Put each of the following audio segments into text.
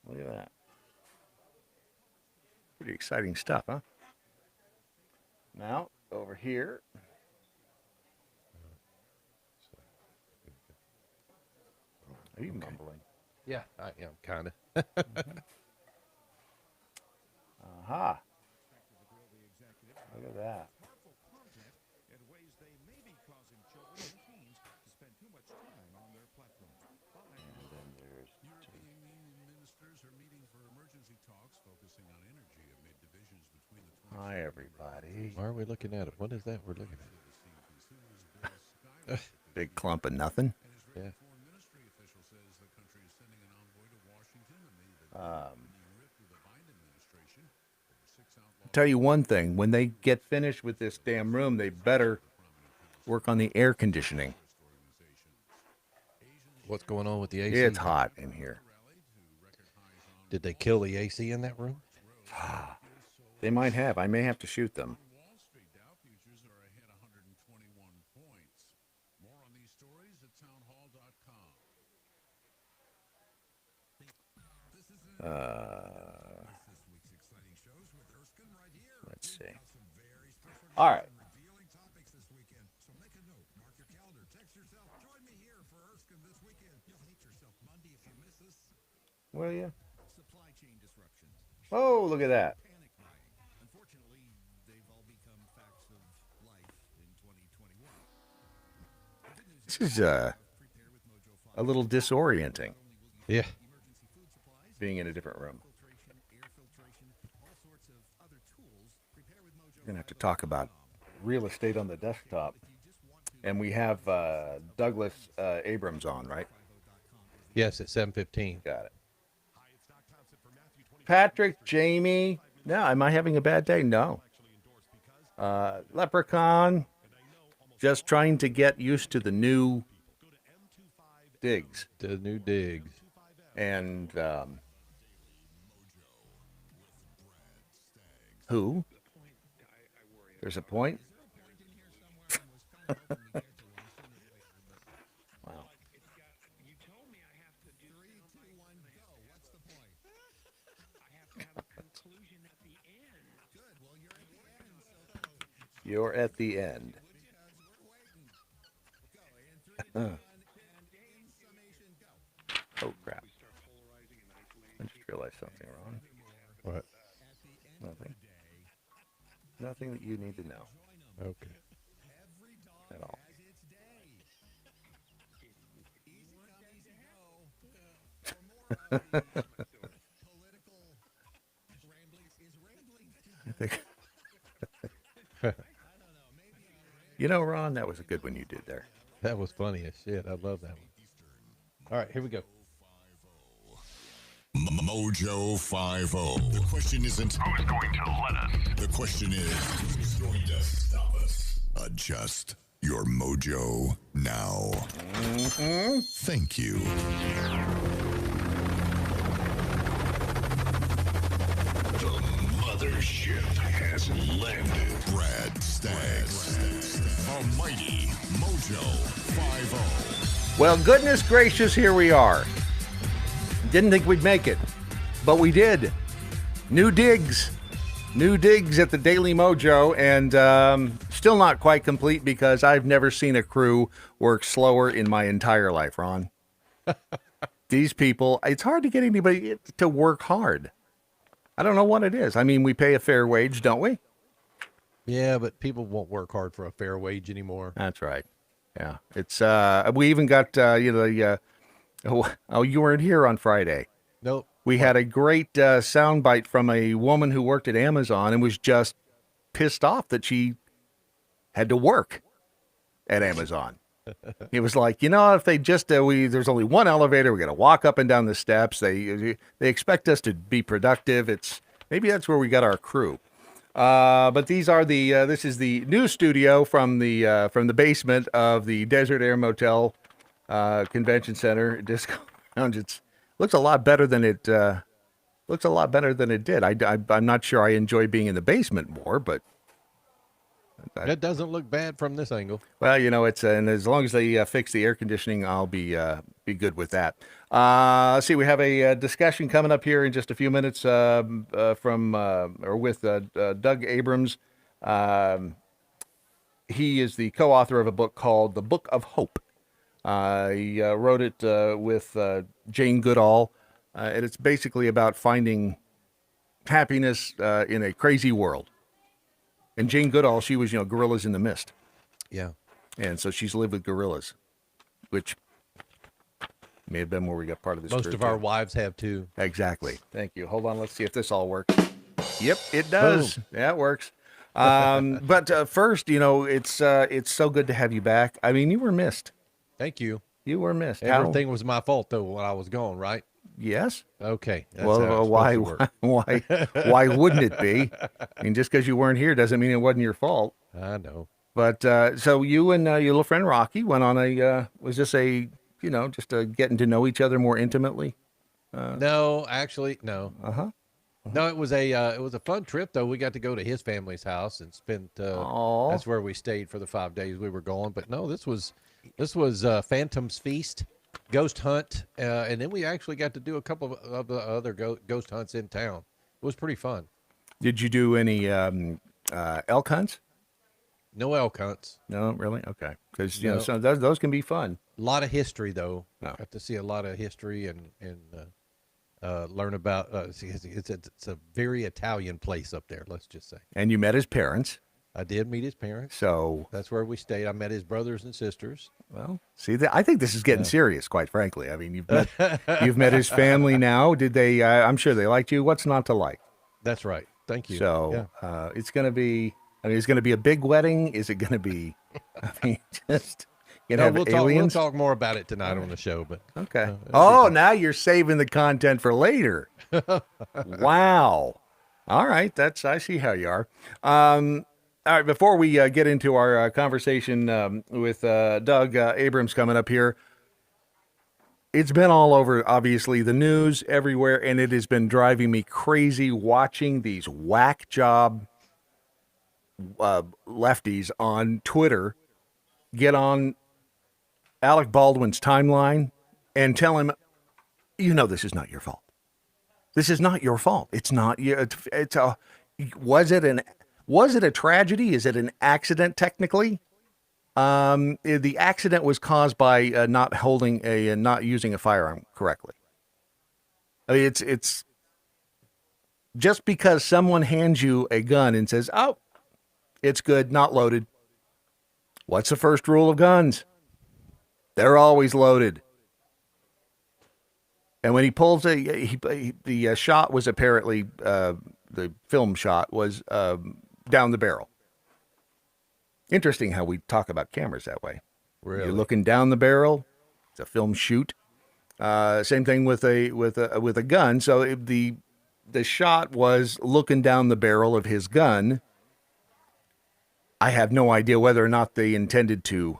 Look at that. Pretty exciting stuff, huh? Now, over here. Are you mumbling? Yeah, I am kind of. Aha. Look at that. And then there's hi, everybody. Why are we looking at it? What is that we're looking at? Big clump of nothing. Yeah. Tell you one thing, when they get finished with this damn room, they better work on the air conditioning. What's going on with the AC? It's hot in here. Did they kill the AC in that room? They might have. I may have to shoot them. Let's see. All right. Will you? Oh, look at that. This is a little disorienting. Yeah. Being in a different room. We're going to have to talk about real estate on the desktop. And we have Douglas Abrams on, right? Yes, at 7:15. Got it. Patrick, Jamie. No, am I having a bad day? No. Leprechaun. Just trying to get used to the new digs. The new digs. And who? There's a point? Wow. You're at the end. Oh, crap. I just realized something wrong. What? Nothing. Nothing that you need to know. Okay. At all. I think. You know, Ron, that was a good one you did there. That was funny as shit. I love that one. All right, here we go. Mojo 50. The question isn't who's going to let us. The question is who's going to stop us. Adjust your mojo now. Mm-hmm. Thank you. The mothership has landed. Brad Staggs. A mighty Mojo 50. Well, goodness gracious, here we are. Didn't think we'd make it, but we did. New digs at the Daily Mojo, and still not quite complete because I've never seen a crew work slower in my entire life, Ron. These people, it's hard to get anybody to work hard. I don't know what it is. I mean, we pay a fair wage, don't we? Yeah, but people won't work hard for a fair wage anymore. That's right. Yeah, it's we even got you weren't here on Friday. Nope. We had a great soundbite from a woman who worked at Amazon and was just pissed off that she had to work at Amazon. It was like, if they just there's only one elevator, we got to walk up and down the steps. They expect us to be productive. Maybe that's where we got our crew. But these are this is the new studio from the basement of the Desert Air Motel Convention Center Disco Lounge. It looks a lot better than it did. I'm not sure I enjoy being in the basement more, but That doesn't look bad from this angle. Well, it's and as long as they fix the air conditioning, I'll be good with that. Let's see, we have a discussion coming up here in just a few minutes with Doug Abrams. He is the co-author of a book called The Book of Hope. He wrote it with Jane Goodall, and it's basically about finding happiness in a crazy world. And Jane Goodall, she was, Gorillas in the Mist. Yeah. And so she's lived with gorillas, which may have been where we got part of this. Most of our wives have too. Exactly. Thank you. Hold on. Let's see if this all works. Yep, it does. Boom. Yeah, it works. But first, it's so good to have you back. I mean, you were missed. Thank you. You were missed. Everything was my fault, though, when I was gone, right? Yes. Okay. Well, why wouldn't it be? I mean, just because you weren't here doesn't mean it wasn't your fault. I know. But so you and your little friend Rocky went on was this just getting to know each other more intimately? No, actually, no. Uh-huh. No, it was a fun trip though. We got to go to his family's house and spent. That's where we stayed for the 5 days we were gone. But no, this was Phantom's Feast, Ghost Hunt, and then we actually got to do a couple of the other ghost hunts in town. It was pretty fun. Did you do any elk hunts? No elk hunts. No, really? Okay, because so those can be fun. A lot of history though. No. Got to see a lot of history and learn about. It's a very Italian place up there. Let's just say. And you met his parents. I did meet his parents. So that's where we stayed. I met his brothers and sisters. Well, see, I think this is getting serious, quite frankly. I mean, you've met his family now. Did they? I'm sure they liked you. What's not to like? That's right. Thank you. So it's going to be. I mean, it's going to be a big wedding. Is it going to be? I mean, just have aliens. We'll talk more about it tonight on the show. But okay. Now you're saving the content for later. Wow. All right. I see how you are. All right, before we get into our conversation with Doug Abrams coming up here, it's been all over, obviously, the news everywhere, and it has been driving me crazy watching these whack job lefties on Twitter get on Alec Baldwin's timeline and tell him, this is not your fault. This is not your fault. It's not. Was it a tragedy? Is it an accident technically? The accident was caused by not using a firearm correctly. I mean, it's just because someone hands you a gun and says, "Oh, it's good, not loaded." What's the first rule of guns? They're always loaded. And when he pulls the shot was apparently the film shot was down the barrel. Interesting how we talk about cameras that way. Really? You're looking down the barrel. It's a film shoot. Same thing with a gun. So the shot was looking down the barrel of his gun. I have no idea whether or not they intended to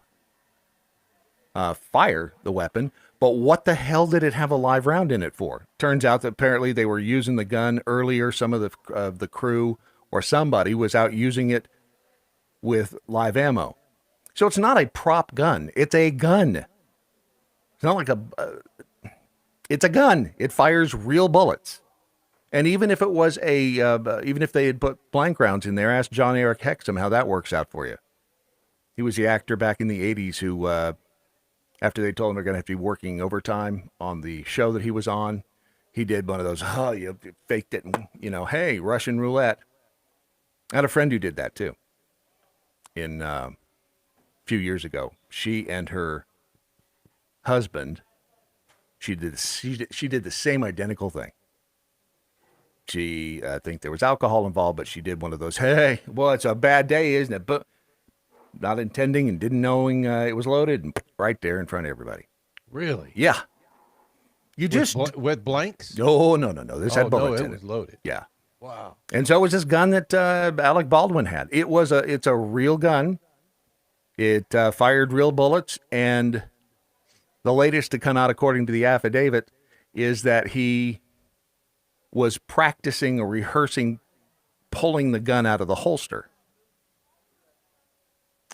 fire the weapon, but what the hell did it have a live round in it for? Turns out that apparently they were using the gun earlier. Some of the crew or somebody was out using it with live ammo. So it's not a prop gun. It's a gun. It's not like it's a gun. It fires real bullets. And even if it was even if they had put blank rounds in there, ask John Eric Hexum how that works out for you. He was the actor back in the 80s who, after they told him they're going to have to be working overtime on the show that he was on, he did one of those, you faked it and, hey, Russian roulette. I had a friend who did that too. A few years ago, she and her husband, she did the same identical thing. I think there was alcohol involved, but she did one of those, hey, well, it's a bad day, isn't it? But not intending and didn't knowing it was loaded, and right there in front of everybody. Really? Yeah. You with blanks? No. This had bullets in it. It was loaded. Yeah. Wow. And so was this gun that Alec Baldwin had. It's a real gun. It fired real bullets, and the latest to come out, according to the affidavit, is that he was practicing or rehearsing pulling the gun out of the holster.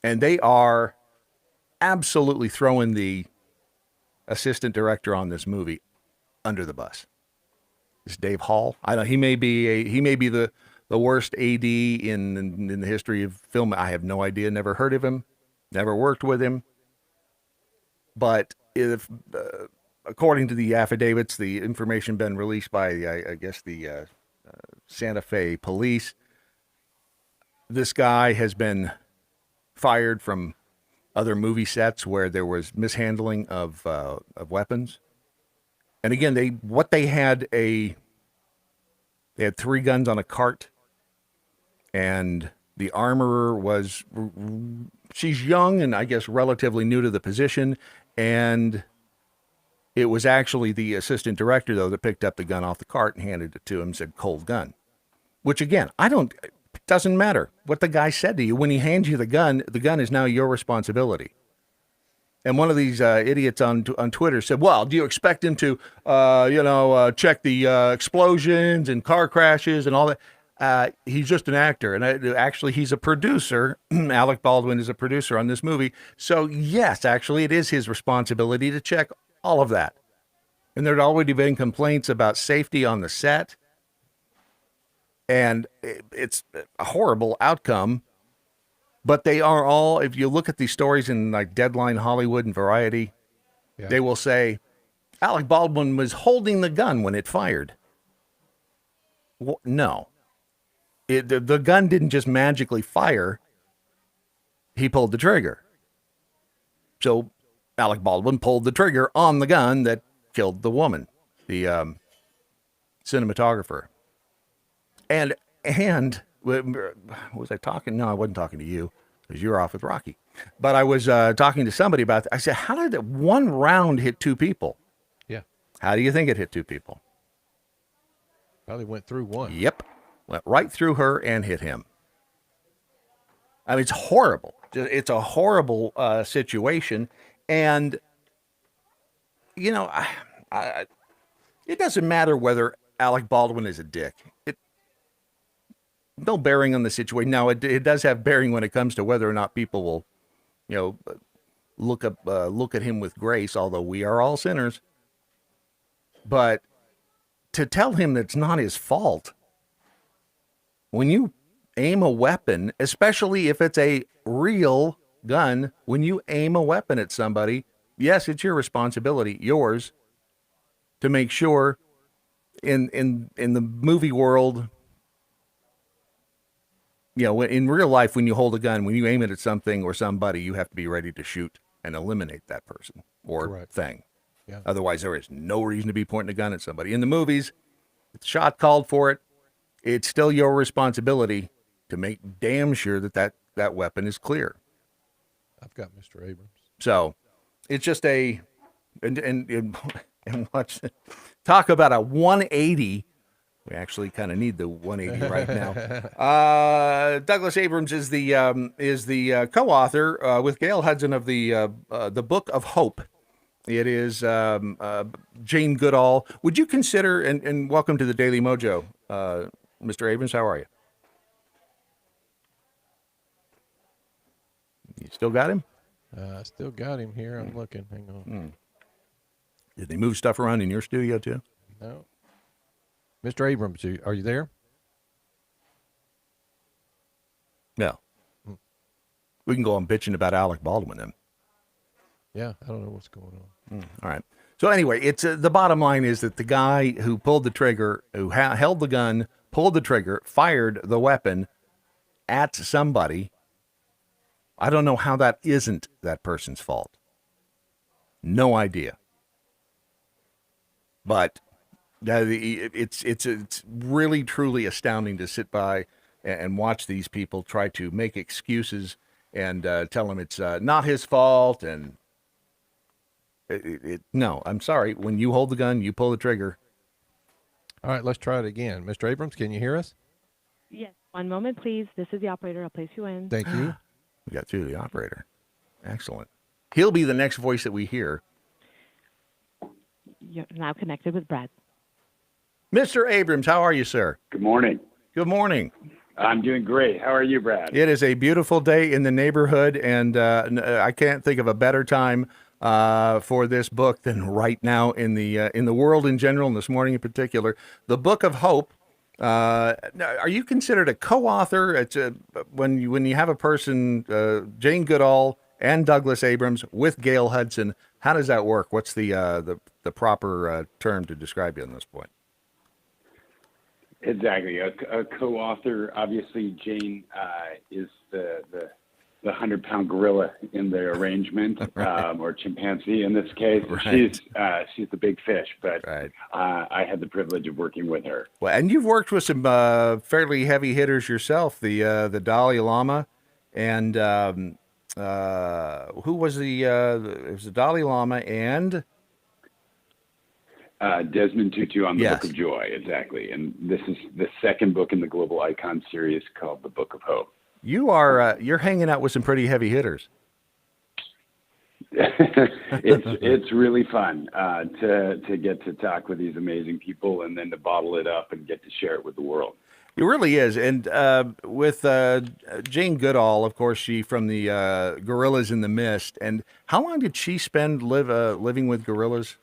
And they are absolutely throwing the assistant director on this movie under the bus. This Dave Hall. I don't. He may be the worst AD in the history of film. I have no idea. Never heard of him. Never worked with him. But if, according to the affidavits, the information been released by I guess the Santa Fe police, this guy has been fired from other movie sets where there was mishandling of weapons. And again, they had 3 guns on a cart, and the armorer was, she's young and I guess relatively new to the position, and it was actually the assistant director though that picked up the gun off the cart and handed it to him and said cold gun. Which again, it doesn't matter what the guy said to you. When he hands you the gun is now your responsibility. And one of these idiots on Twitter said, well, do you expect him to, check the explosions and car crashes and all that? He's just an actor. And actually, he's a producer. Alec Baldwin is a producer on this movie. So, yes, actually, it is his responsibility to check all of that. And there'd already been complaints about safety on the set. And it's a horrible outcome. But they are all, if you look at these stories in like Deadline, Hollywood, and Variety, They will say, Alec Baldwin was holding the gun when it fired. Well, no. The gun didn't just magically fire. He pulled the trigger. So Alec Baldwin pulled the trigger on the gun that killed the woman, the cinematographer. And was I talking? No, I wasn't talking to you because you were off with Rocky. But I was talking to somebody about that. I said, how did one round hit 2 people? Yeah. How do you think it hit 2 people? Probably went through one. Yep. Went right through her and hit him. I mean, it's horrible. It's a horrible situation. And, you know, it doesn't matter whether Alec Baldwin is a dick. No bearing on the situation. Now, it does have bearing when it comes to whether or not people will, look at him with grace, although we are all sinners. But to tell him that it's not his fault, when you aim a weapon, especially if it's a real gun, when you aim a weapon at somebody, yes, it's your responsibility, yours, to make sure in the movie world, in real life, when you hold a gun, when you aim it at something or somebody, you have to be ready to shoot and eliminate that person or Correct. thing. Yeah. Otherwise, there is no reason to be pointing a gun at somebody. In the movies, it's shot called for it. It's still your responsibility to make damn sure that weapon is clear. I've got Mr. Abrams. So it's just and watch, talk about a 180. We actually kind of need the 180 right now. Douglas Abrams is the co-author with Gail Hudson of the Book of Hope. It is Jane Goodall. Would you consider, and welcome to the Daily Mojo, Mr. Abrams, how are you? You still got him? I still got him here. I'm looking. Hang on. Did they move stuff around in your studio too? No. Mr. Abrams, are you there? No. We can go on bitching about Alec Baldwin then. Yeah, I don't know what's going on. All right. So anyway, it's the bottom line is that the guy who pulled the trigger, who held the gun, pulled the trigger, fired the weapon at somebody. I don't know how that isn't that person's fault. No idea. But it's really truly astounding to sit by and watch these people try to make excuses and tell him it's not his fault. And no, I'm sorry. When you hold the gun, you pull the trigger. All right, let's try it again. Mr. Abrams, can you hear us? Yes. One moment, please. This is the operator. I'll place you in. Thank you. We got through the operator. Excellent. He'll be the next voice that we hear. You're now connected with Brad. Mr. Abrams, how are you, sir? Good morning. Good morning. I'm doing great. How are you, Brad? It is a beautiful day in the neighborhood, and I can't think of a better time for this book than right now in the world in general, and this morning in particular. The Book of Hope. Now, are you considered a co-author? It's when you have a person, Jane Goodall and Douglas Abrams with Gail Hudson. How does that work? What's the proper term to describe you on this point? Exactly. A co-author, obviously, Jane is the 100-pound gorilla in the arrangement, right. Or chimpanzee in this case. Right. She's the big fish, but right. I had the privilege of working with her. Well, and you've worked with some fairly heavy hitters yourself, the Dalai Lama, and who was it was the Dalai Lama and Desmond Tutu on the yes. Book of Joy, exactly. And this is the second book in the Global Icon series called The Book of Hope. You're hanging out with some pretty heavy hitters. It's really fun to get to talk with these amazing people and then to bottle it up and get to share it with the world. It really is. And with Jane Goodall, of course, she from the Gorillas in the Mist. And how long did she spend living with gorillas?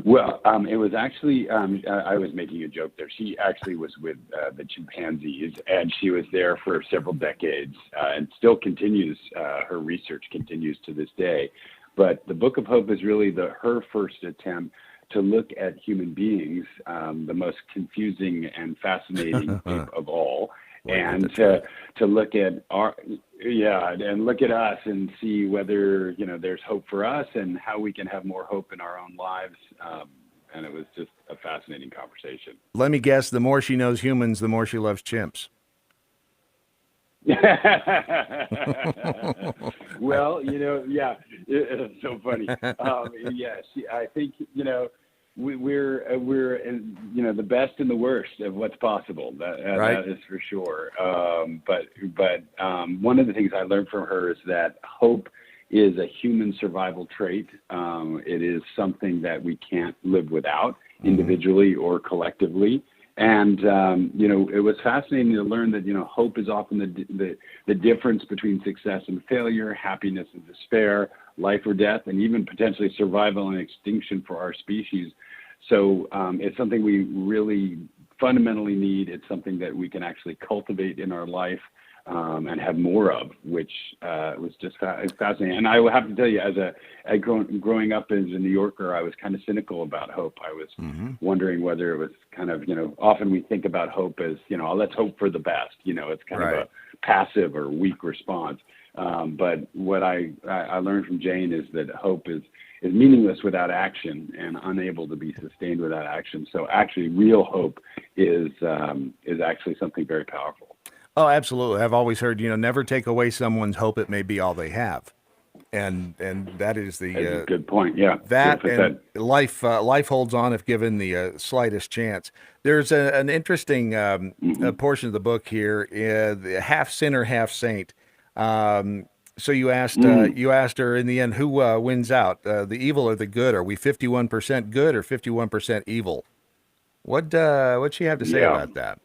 Well, it was actually, I was making a joke there. She actually was with the chimpanzees, and she was there for several decades and still continues, her research continues to this day. But the Book of Hope is really her first attempt to look at human beings, the most confusing and fascinating ape of all, and to look at and look at us and see whether there's hope for us and how we can have more hope in our own lives. And it was just a fascinating conversation. Let me guess: the more she knows humans, the more she loves chimps. Well, it's so funny. I think we're the best and the worst of what's possible. That is for sure. But one of the things I learned from her is that hope is a human survival trait. It is something that we can't live without individually or collectively. And, it was fascinating to learn that, hope is often the difference between success and failure, happiness and despair, life or death, and even potentially survival and extinction for our species. So it's something we really fundamentally need. It's something that we can actually cultivate in our life and have more of, which was just fascinating. And I will have to tell you, growing up as a New Yorker, I was kind of cynical about hope. I was wondering whether it was kind of, often we think about hope as, let's hope for the best. It's kind of a passive or weak response. But what I learned from Jane is that hope is meaningless without action and unable to be sustained without action. So actually, real hope is actually something very powerful. Oh, absolutely. I've always heard, never take away someone's hope. It may be all they have. And that is That's a good point. Yeah. That and life holds on if given the slightest chance. There's an interesting portion of the book here, half sinner, half saint. So you asked her in the end, who wins out, the evil or the good? Are we 51% good or 51% evil? What'd she have to say about that?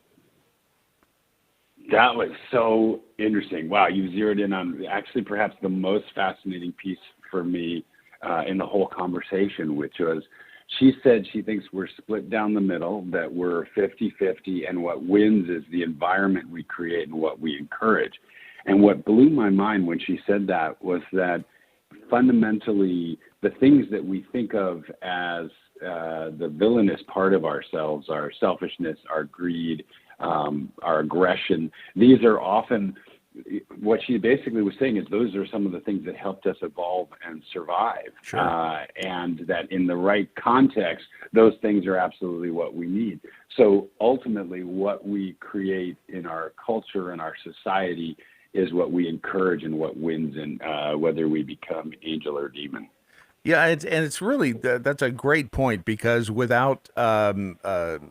That was so interesting. Wow, you zeroed in on actually perhaps the most fascinating piece for me in the whole conversation, which was she said she thinks we're split down the middle, that we're 50-50, and what wins is the environment we create and what we encourage. And what blew my mind when she said that was that fundamentally the things that we think of as the villainous part of ourselves, our selfishness, our greed, our aggression, these are often, what she basically was saying is those are some of the things that helped us evolve and survive. Sure. And that in the right context, those things are absolutely what we need. So ultimately, what we create in our culture and our society is what we encourage and what wins in whether we become angel or demon. Yeah, it's really, that's a great point, because without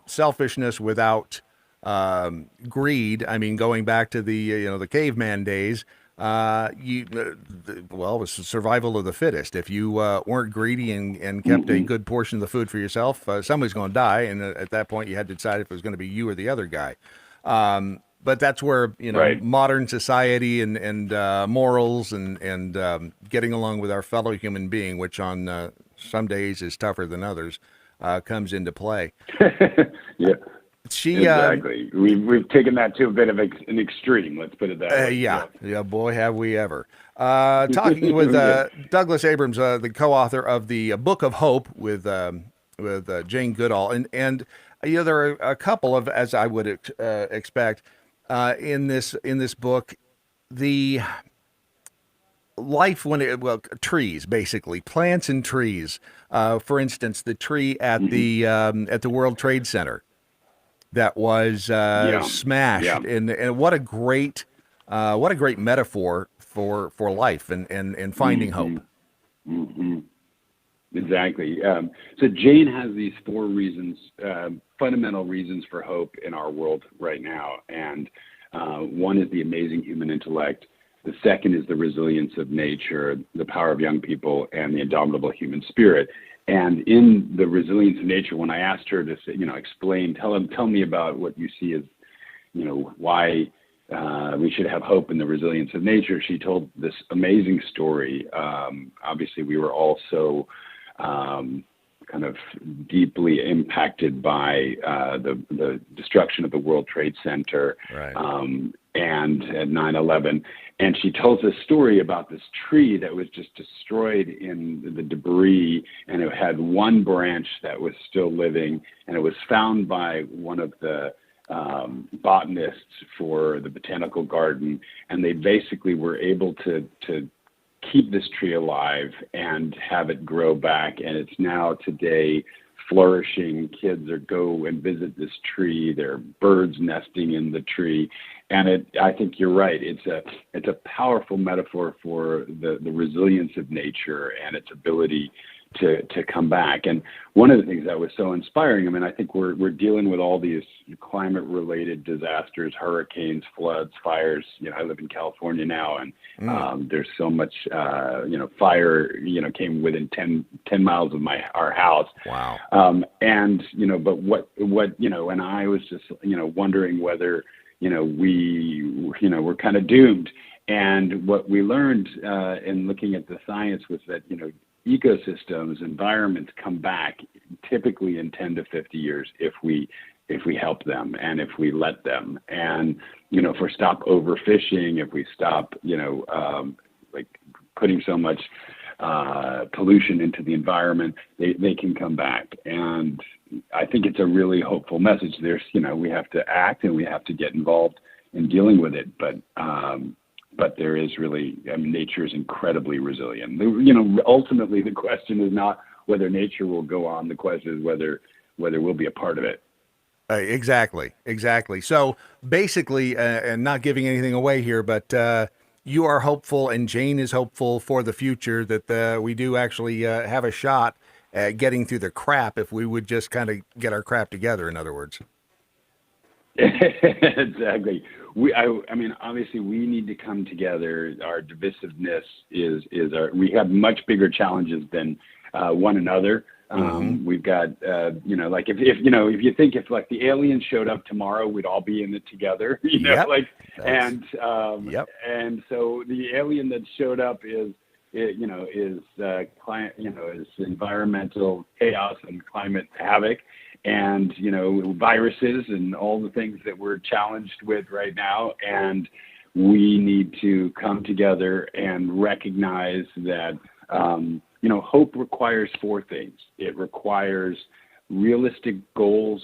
selfishness, without greed, I mean, going back to the caveman days, it was survival of the fittest. If you weren't greedy and kept a good portion of the food for yourself, somebody's going to die, and at that point you had to decide if it was going to be you or the other guy. But that's where, Right. modern society and morals and getting along with our fellow human being, which on some days is tougher than others, comes into play. Yeah. She Exactly. We've taken that to a bit of an extreme. Let's put it that way. yeah, boy, have we ever. Talking with Yeah. Douglas Abrams, the co-author of the Book of Hope with Jane Goodall, and there are a couple of, as I would expect, in this book, the life trees, basically plants and trees. For instance, the tree at the World Trade Center that was smashed, Yeah. and what a great metaphor for life and finding hope. Exactly. So Jane has these 4 reasons, fundamental reasons for hope in our world right now, and one is the amazing human intellect. The second is the resilience of nature, the power of young people, and the indomitable human spirit. And in the resilience of nature, when I asked her to, explain, tell me about what you see as, why we should have hope in the resilience of nature, she told this amazing story. Obviously, we were all so kind of deeply impacted by the destruction of the World Trade Center, right. And at 9/11. And she tells this story about this tree that was just destroyed in the debris, and it had one branch that was still living, and it was found by one of the botanists for the botanical garden, and they basically were able to keep this tree alive and have it grow back, and it's now today flourishing. Kids go and visit this tree. There are birds nesting in the tree, and I think you're right. It's a powerful metaphor for the resilience of nature and its ability to come back. And one of the things that was so inspiring, I think we're dealing with all these climate-related disasters, hurricanes, floods, fires. I live in California now, and there's so much, fire, came within 10 miles of our house. Wow. But what, and I was just, wondering whether, we're kind of doomed. And what we learned in looking at the science was that, ecosystems, environments come back typically in 10 to 50 years if we help them and if we let them. And, if we stop overfishing, if we stop, putting so much pollution into the environment, they can come back. And I think it's a really hopeful message. There's, we have to act and we have to get involved in dealing with it. But there is really, nature is incredibly resilient. Ultimately, the question is not whether nature will go on. The question is whether we'll be a part of it. Exactly. So basically, and not giving anything away here, but you are hopeful, and Jane is hopeful for the future that we do actually have a shot at getting through the crap if we would just kind of get our crap together, in other words. Exactly. Obviously we need to come together. Our divisiveness we have much bigger challenges than one another. We've got, if you think if like the aliens showed up tomorrow, we'd all be in it together, Yep. and so the alien that showed up is environmental chaos and climate havoc, and viruses and all the things that we're challenged with right now. And we need to come together and recognize that hope requires 4 things. It requires realistic goals,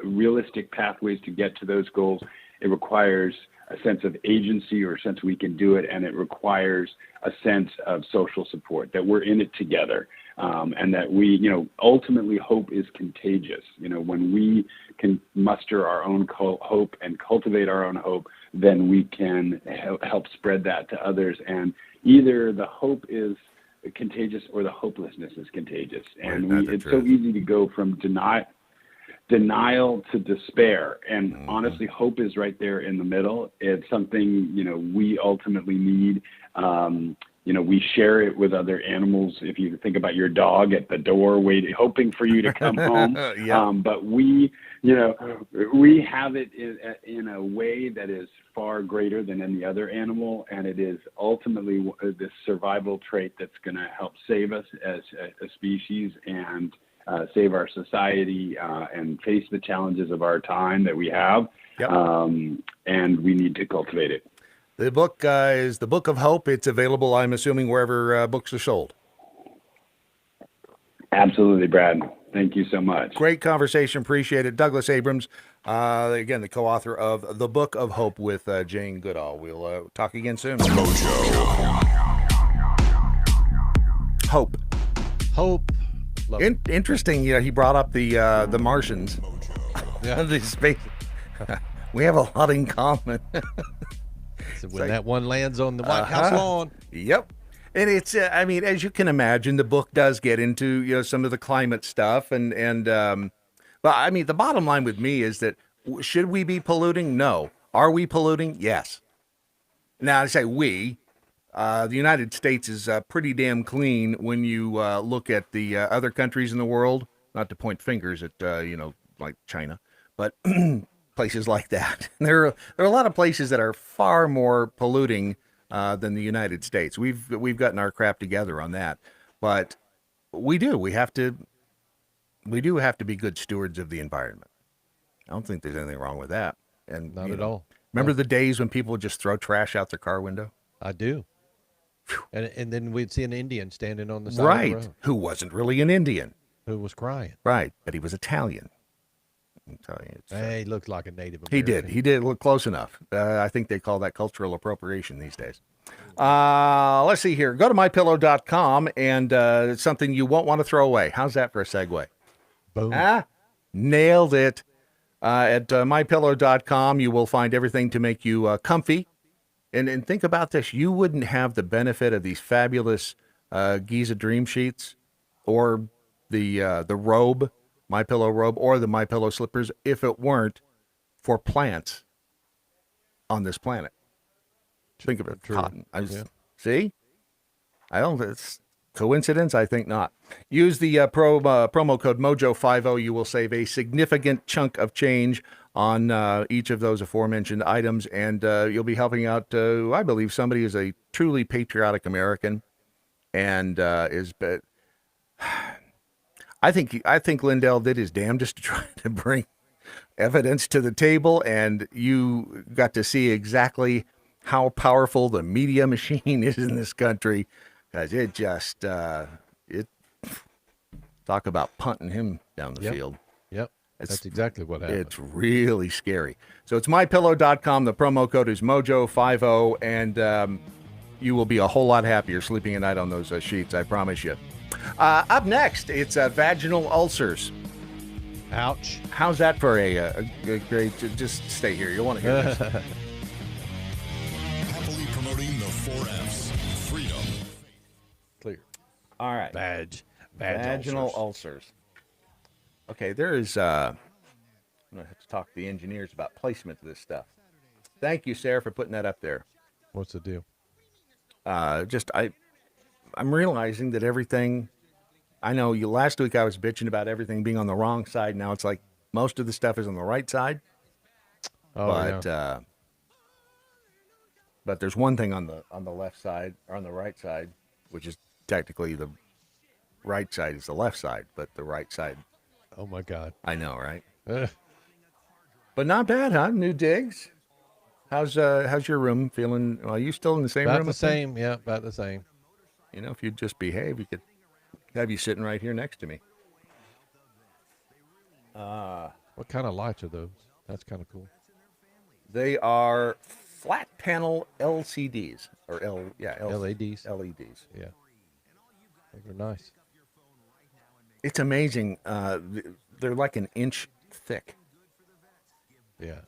realistic pathways to get to those goals. It requires a sense of agency or a sense we can do it, and it requires a sense of social support, that we're in it together, and that we, ultimately hope is contagious. When we can muster our own hope and cultivate our own hope, then we can help spread that to others. And either the hope is contagious or the hopelessness is contagious. And it's so easy to go from denial to despair. And honestly, hope is right there in the middle. It's something, we ultimately need. we share it with other animals. If you think about your dog at the door, waiting, hoping for you to come home. But we have it in a way that is far greater than any other animal, and it is ultimately this survival trait that's going to help save us as a species and save our society and face the challenges of our time that we have. And we need to cultivate it. The book is The Book of Hope. It's available, I'm assuming, wherever books are sold. Absolutely, Brad. Thank you so much. Great conversation. Appreciate it. Douglas Abrams, again, the co-author of The Book of Hope with Jane Goodall. We'll talk again soon. Mojo. Hope. Love Interesting. He brought up the Martians. Yeah. The space. We have a lot in common. So when that one lands on the White House lawn. Yep. And it's, as you can imagine, the book does get into, some of the climate stuff. But the bottom line with me is that should we be polluting? No. Are we polluting? Yes. Now, I say we. The United States is pretty damn clean when you look at the other countries in the world, not to point fingers at, like China, but places like that. There are a lot of places that are far more polluting than the United States. We've gotten our crap together on that, but we do have to be good stewards of the environment. I don't think there's anything wrong with that. And not at all. Remember the days when people would just throw trash out their car window? I do. And then we'd see an Indian standing on the side Right. of the road. Who wasn't really an Indian. Who was crying. Right. But he was Italian. I'm telling you. Hey, he looked like a Native He American. did. He did look close enough. I think they call that cultural appropriation these days. Let's see here. Go to mypillow.com and it's something you won't want to throw away. How's that for a segue? Boom. Nailed it. At mypillow.com, you will find everything to make you comfy. And think about this. You wouldn't have the benefit of these fabulous Giza Dream Sheets or the robe, MyPillow robe, or the MyPillow slippers if it weren't for plants on this planet. Think of it. True. Cotton. Yeah. See? It's coincidence? I think not. Use the promo code Mojo50. You will save a significant chunk of change on each of those aforementioned items, and you'll be helping out, I believe, somebody who's a truly patriotic American and I think Lindell did his damnedest to try to bring evidence to the table, and you got to see exactly how powerful the media machine is in this country, because it just talk about punting him down the field. Yep. That's exactly what happened. It's really scary. So it's mypillow.com. The promo code is Mojo50, and you will be a whole lot happier sleeping at night on those sheets, I promise you. Up next, it's vaginal ulcers. Ouch. How's that for a great... Just stay here. You'll want to hear this. Happily promoting the 4Fs. Freedom. Clear. All right. Vaginal ulcers. Okay, there is... I'm going to have to talk to the engineers about placement of this stuff. Thank you, Sarah, for putting that up there. What's the deal? I'm realizing that everything... I know last week I was bitching about everything being on the wrong side. Now it's like most of the stuff is on the right side. Oh, But there's one thing on the left side, or on the right side, which is technically the right side is the left side, but the right side. Oh my God. I know, right? But not bad, huh? New digs. How's your room feeling? Are you still in the same room? About the same. Yeah, about the same. If you'd just behave, we could have you sitting right here next to me. What kind of lights are those? That's kind of cool. They are flat panel LCDs or LEDs. LEDs. Yeah. Those are nice. It's amazing. They're like an inch thick. Yeah.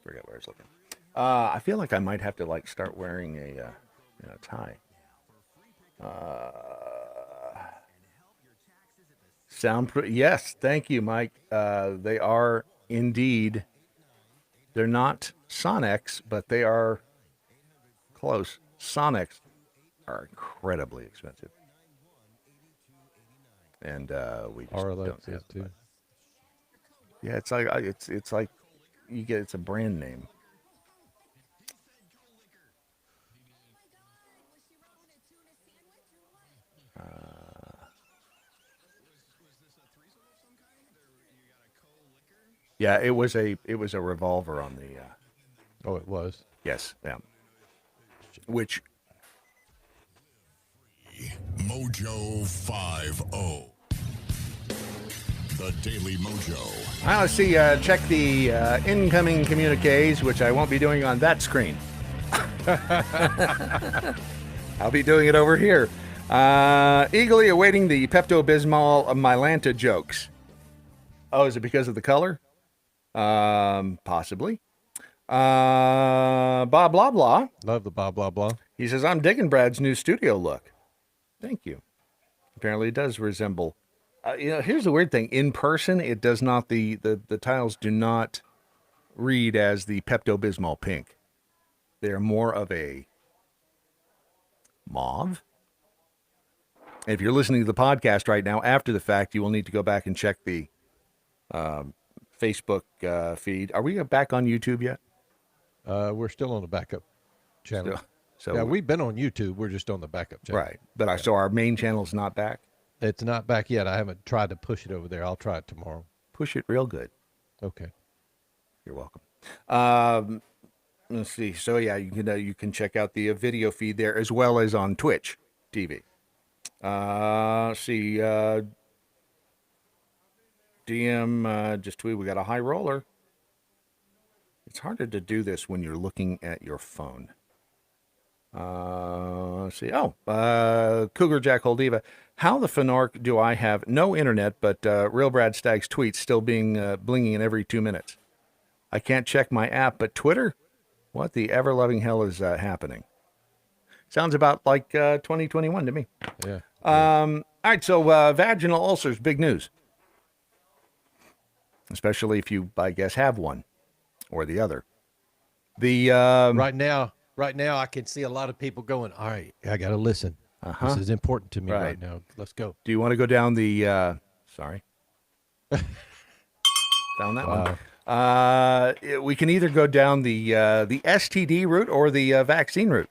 Forget where I was looking. I feel like I might have to start wearing a tie. Yes, thank you, Mike. They are indeed. They're not Sonex, but they are close. Sonics are incredibly expensive. And we just RLX don't have is too. it. Yeah, it's like you get it's a brand name. Yeah, it was a revolver on the. Oh, it was. Yes, yeah. Which Mojo 50. The Daily Mojo. let's see. Check the incoming communiques, which I won't be doing on that screen. I'll be doing it over here. Eagerly awaiting the Pepto-Bismol Mylanta jokes. Oh, is it because of the color? Possibly. Blah, blah, blah. Love the blah, blah, blah. He says, I'm digging Brad's new studio look. Thank you. Apparently it does resemble. Here's the weird thing. In person, it does not, the tiles do not read as the Pepto-Bismol pink. They're more of a mauve. And if you're listening to the podcast right now, after the fact, you will need to go back and check the Facebook feed. Are we back on YouTube yet? We're still on the backup channel. So yeah, we've been on YouTube. We're just on the backup channel. Right. But so our main channel's not back? It's not back yet. I haven't tried to push it over there. I'll try it tomorrow. Push it real good. Okay. You're welcome. Let's see. So yeah, you can check out the video feed there as well as on Twitch TV. Let's see. DM just tweet. We got a high roller. It's harder to do this when you're looking at your phone. Let's see. Cougar Jack Holdiva. How the Fenork do I have no internet, but Real Brad Staggs tweets still being blinging in every 2 minutes? I can't check my app, but Twitter? What the ever-loving hell is happening? Sounds about like 2021 to me. Yeah. All right, so vaginal ulcers, big news. Especially if you, I guess, have one or the other. Right now, I can see a lot of people going, all right, I got to listen. This is important to me right now. Let's go. Do you want to go down the, sorry. Down that one? We can either go down the STD route or the vaccine route.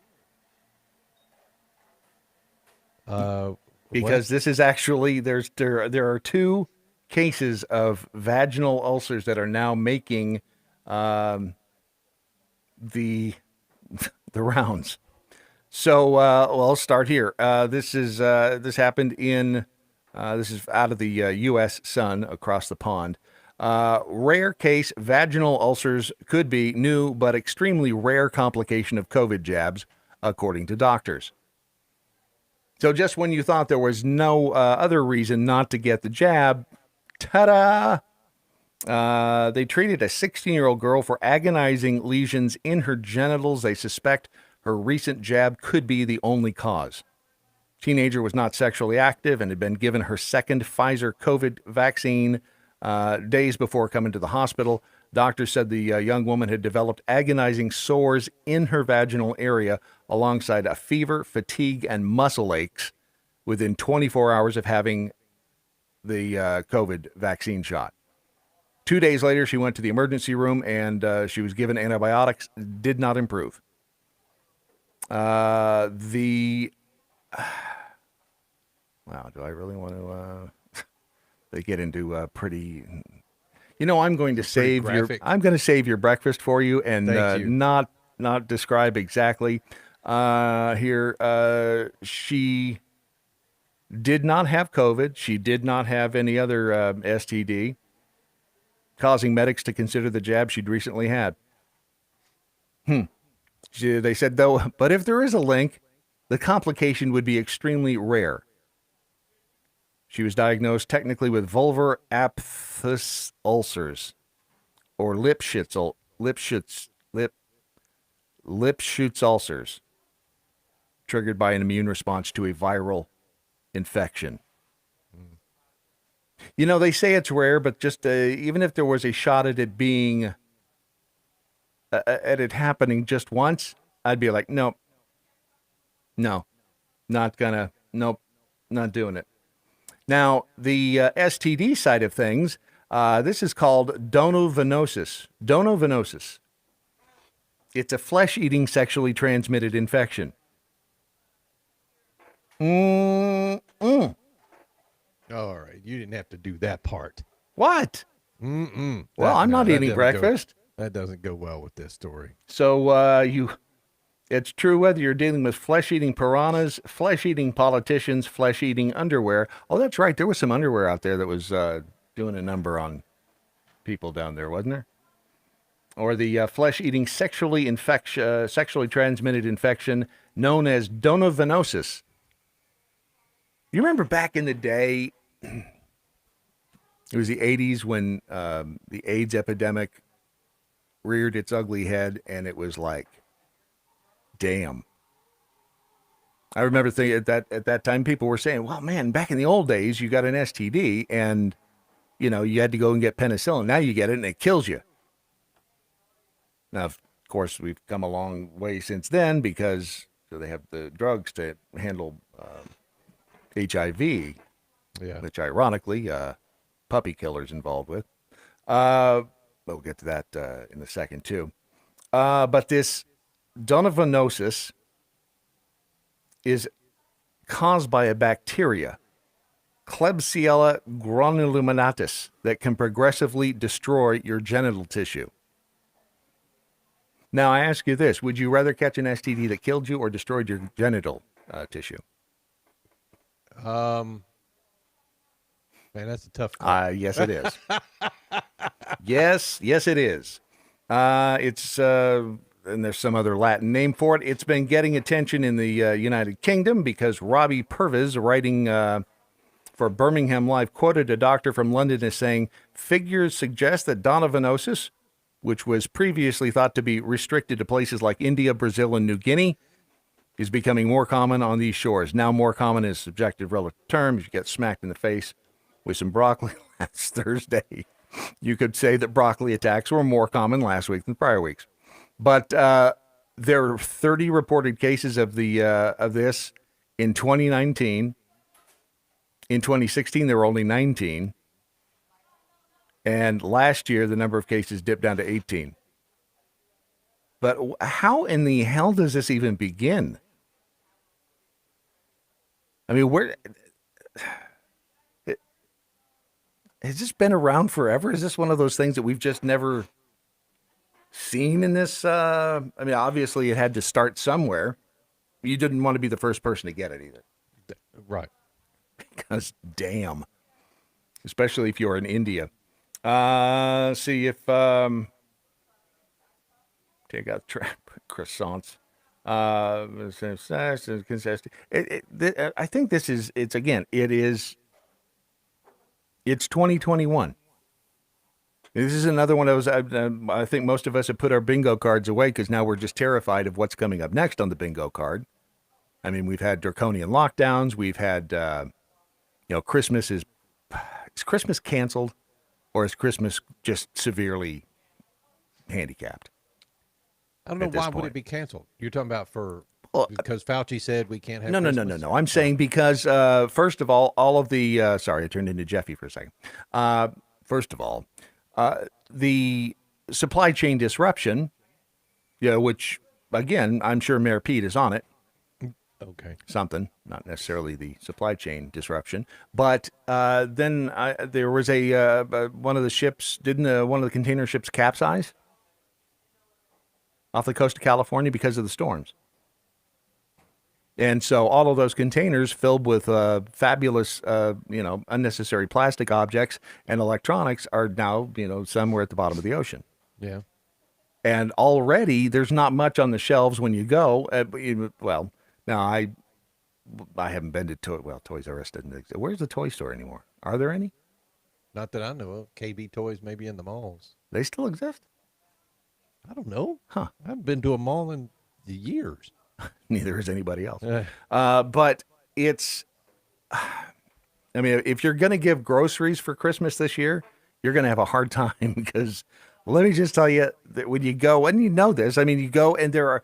Because this is actually, there are two cases of vaginal ulcers that are now making the rounds. So, I'll start here. This happened in, this is out of the U.S. Sun across the pond. Rare case, vaginal ulcers could be new but extremely rare complication of COVID jabs, according to doctors. So just when you thought there was no other reason not to get the jab, ta-da! They treated a 16-year-old girl for agonizing lesions in her genitals. They suspect her recent jab could be the only cause. Teenager was not sexually active and had been given her second Pfizer COVID vaccine days before coming to the hospital. Doctors said the young woman had developed agonizing sores in her vaginal area alongside a fever, fatigue, and muscle aches within 24 hours of having the COVID vaccine shot. 2 days later, she went to the emergency room and she was given antibiotics. Did not improve. Wow, do I really want to? They get into pretty. I'm going to save your breakfast for you and not describe exactly. Here, she did not have COVID. She did not have any other STD, causing medics to consider the jab she'd recently had. They said, though, but if there is a link, the complication would be extremely rare. She was diagnosed technically with vulvar aphthous ulcers, or Lipschitz ulcers, triggered by an immune response to a viral infection. They say it's rare, but just even if there was a shot at it being, at it happening just once, I'd be like, no, No, not gonna. Nope, not doing it. Now, the STD side of things, this is called donovenosis. Donovenosis. It's a flesh-eating sexually transmitted infection. All right, you didn't have to do that part. What? Well, I'm not eating breakfast. That doesn't go well with this story. So it's true whether you're dealing with flesh-eating piranhas, flesh-eating politicians, flesh-eating underwear. Oh, that's right. There was some underwear out there that was doing a number on people down there, wasn't there? Or the flesh-eating sexually transmitted infection known as donovenosis. You remember back in the day, it was the 80s when the AIDS epidemic reared its ugly head, and it was like, damn. I remember thinking at that time, people were saying, well, man, back in the old days, you got an STD, and, you know, you had to go and get penicillin. Now you get it, and it kills you. Now, of course, we've come a long way since then because they have the drugs to handle HIV, which ironically, puppy killers involved with. We'll get to that in a second, too. But this donovenosis is caused by a bacteria, Klebsiella granulomatis, that can progressively destroy your genital tissue. Now, I ask you this. Would you rather catch an STD that killed you or destroyed your genital tissue? Man, that's a tough one. Yes, it is. yes, it is. It's and there's some other Latin name for it. It's been getting attention in the United Kingdom because Robbie Purvis, writing for Birmingham Live, quoted a doctor from London as saying, figures suggest that donovenosis, which was previously thought to be restricted to places like India, Brazil, and New Guinea, is becoming more common on these shores. Now more common is subjective relative terms. You get smacked in the face with some broccoli last Thursday. You could say that broccoli attacks were more common last week than prior weeks. But there are 30 reported cases of this in 2019. In 2016, there were only 19. And last year, the number of cases dipped down to 18. But how in the hell does this even begin? I mean, has this been around forever? Is this one of those things that we've just never seen in this? I mean, obviously it had to start somewhere. You didn't want to be the first person to get it either. Right. Because damn, especially if you're in India. See if take out croissants. I think this is, it's 2021. This is another one of those, I think most of us have put our bingo cards away because now we're just terrified of what's coming up next on the bingo card. I mean, we've had draconian lockdowns. We've had, Christmas is Christmas canceled, or is Christmas just severely handicapped? I don't know, why would it be canceled? You're talking about because Fauci said we can't have Christmas? No. I'm saying because, first of all of the, sorry, I turned into Jeffy for a second. First of all, the supply chain disruption, which, again, I'm sure Mayor Pete is on it. Okay. Something, not necessarily the supply chain disruption, but then there was one of the ships, one of the container ships capsize off the coast of California because of the storms. And so all of those containers filled with fabulous, unnecessary plastic objects and electronics are now, somewhere at the bottom of the ocean. Yeah. And already there's not much on the shelves when you go. Well, now I haven't been to Toys R Us doesn't exist. Where's the toy store anymore? Are there any? Not that I know of. KB Toys maybe in the malls. They still exist? I don't know. Huh. I haven't been to a mall in years. Neither has anybody else. But it's, if you're going to give groceries for Christmas this year, you're going to have a hard time because let me just tell you that when you go, and you know this, you go and there are,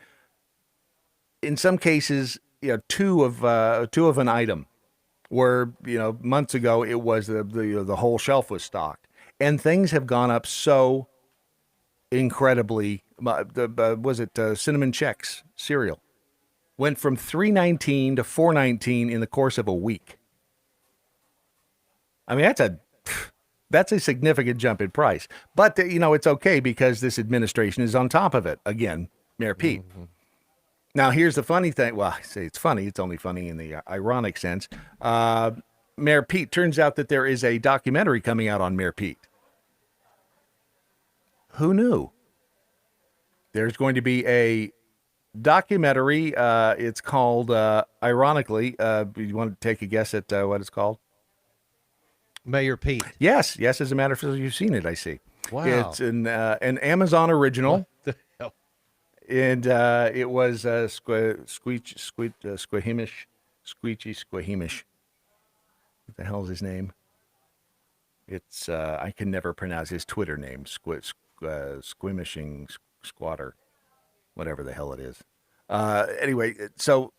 in some cases, two of an item, where months ago it was the whole shelf was stocked, and things have gone up so incredibly. Was it Cinnamon Chex cereal went from $3.19 to $4.19 in the course of a week. I mean, that's a significant jump in price, but it's okay because this administration is on top of it. Again, Mayor Pete. Mm-hmm. Now, here's the funny thing. Well, I say it's funny. It's only funny in the ironic sense. Mayor Pete, turns out that there is a documentary coming out on Mayor Pete. Who knew? There's going to be a documentary. It's called, ironically, you want to take a guess at what it's called? Mayor Pete. Yes. As a matter of fact, you've seen it, I see. Wow. It's an Amazon original. What the hell? And it was Squeamish. What the hell is his name? It's I can never pronounce his Twitter name. Squeamishing Squatter, whatever the hell it is. Anyway, so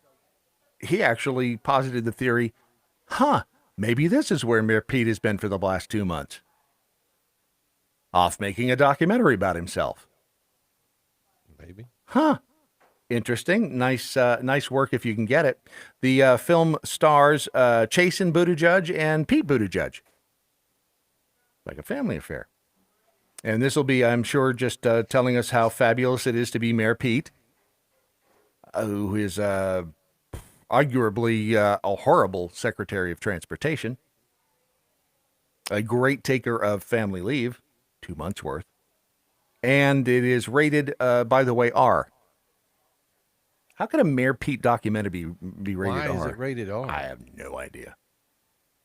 he actually posited the theory, maybe this is where Mayor Pete has been for the last 2 months. Off making a documentary about himself. Maybe. Interesting. Nice work if you can get it. The film stars Chasen Buttigieg and Pete Buttigieg. Like a family affair. And this will be, I'm sure, just telling us how fabulous it is to be Mayor Pete, who is arguably a horrible Secretary of Transportation, a great taker of family leave, 2 months worth, and it is rated, by the way, R. How could a Mayor Pete documentary be rated R? Why is it rated R? I have no idea.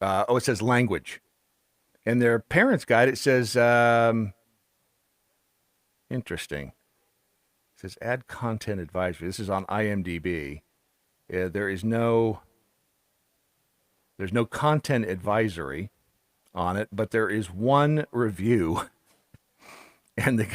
It says language. In their parents' guide, it says, interesting. It says add content advisory. This is on IMDb. There's no content advisory on it, but there is one review, and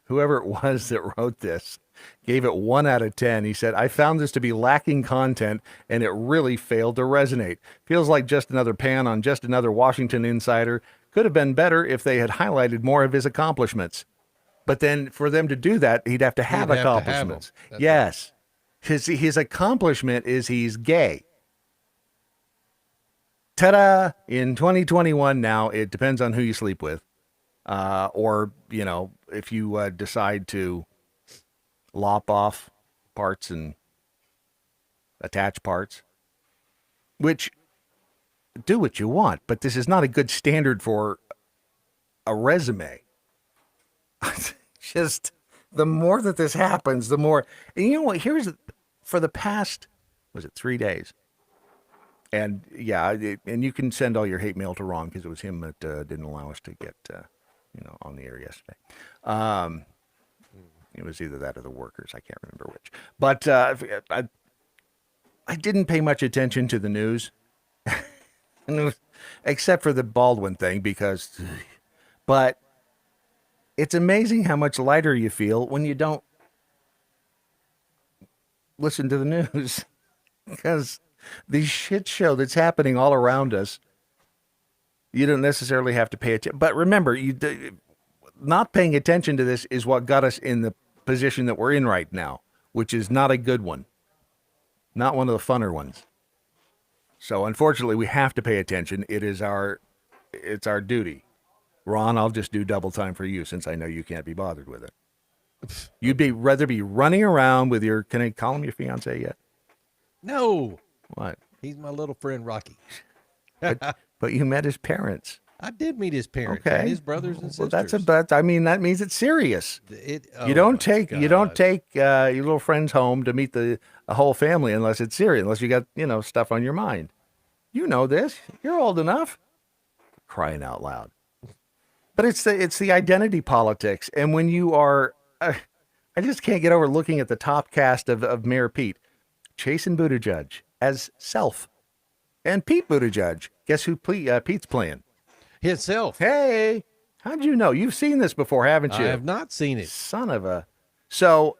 whoever it was that wrote this gave it 1 out of 10. He said, I found this to be lacking content, and it really failed to resonate. Feels like just another pan on just another Washington insider. Could have been better if they had highlighted more of his accomplishments. But then for them to do that, he'd have to have accomplishments. Yes. Right. His accomplishment is he's gay. Ta-da! In 2021 now, it depends on who you sleep with. Or, if you decide to lop off parts and attach parts, which, do what you want, but this is not a good standard for a resume. Just the more that this happens, the more, and you know what, for the past, was it 3 days? And yeah, and you can send all your hate mail to Ron, because it was him that didn't allow us to get, on the air yesterday. It was either that or the workers. I can't remember which. But I didn't pay much attention to the news, except for the Baldwin thing, but it's amazing how much lighter you feel when you don't listen to the news, because the shit show that's happening all around us, you don't necessarily have to pay attention. But remember, not paying attention to this is what got us in the position that we're in right now, which is not a good one. Not one of the funner ones. So unfortunately, we have to pay attention. It's our duty. Ron, I'll just do double time for you, since I know you can't be bothered with it. You'd rather be running around with your, can I call him your fiance yet? No. What? He's my little friend, Rocky. But you met his parents. I did meet his parents. Okay. And his brothers and sisters. Well, that means it's serious. You don't take your little friends home to meet a whole family unless it's serious, unless you got, stuff on your mind. You know this. You're old enough. Crying out loud. But it's the identity politics. And when you are, I just can't get over looking at the top cast of Mayor Pete. Chasen Buttigieg as self. And Pete Buttigieg. Guess who Pete's playing? Himself. Hey, how'd you know? You've seen this before, haven't you? I have not seen it. Son of a. So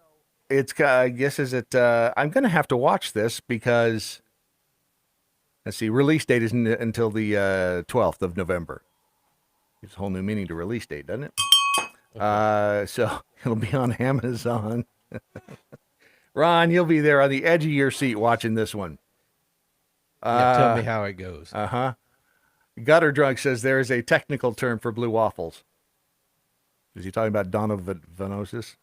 I guess, is it, I'm going to have to watch this because, let's see, release date isn't until the 12th of November. It's a whole new meaning to release date, doesn't it? So it'll be on Amazon. Ron, you'll be there on the edge of your seat watching this one. Tell me how it goes. Gutter Drunk says there is a technical term for blue waffles. Is he talking about Donovanosis?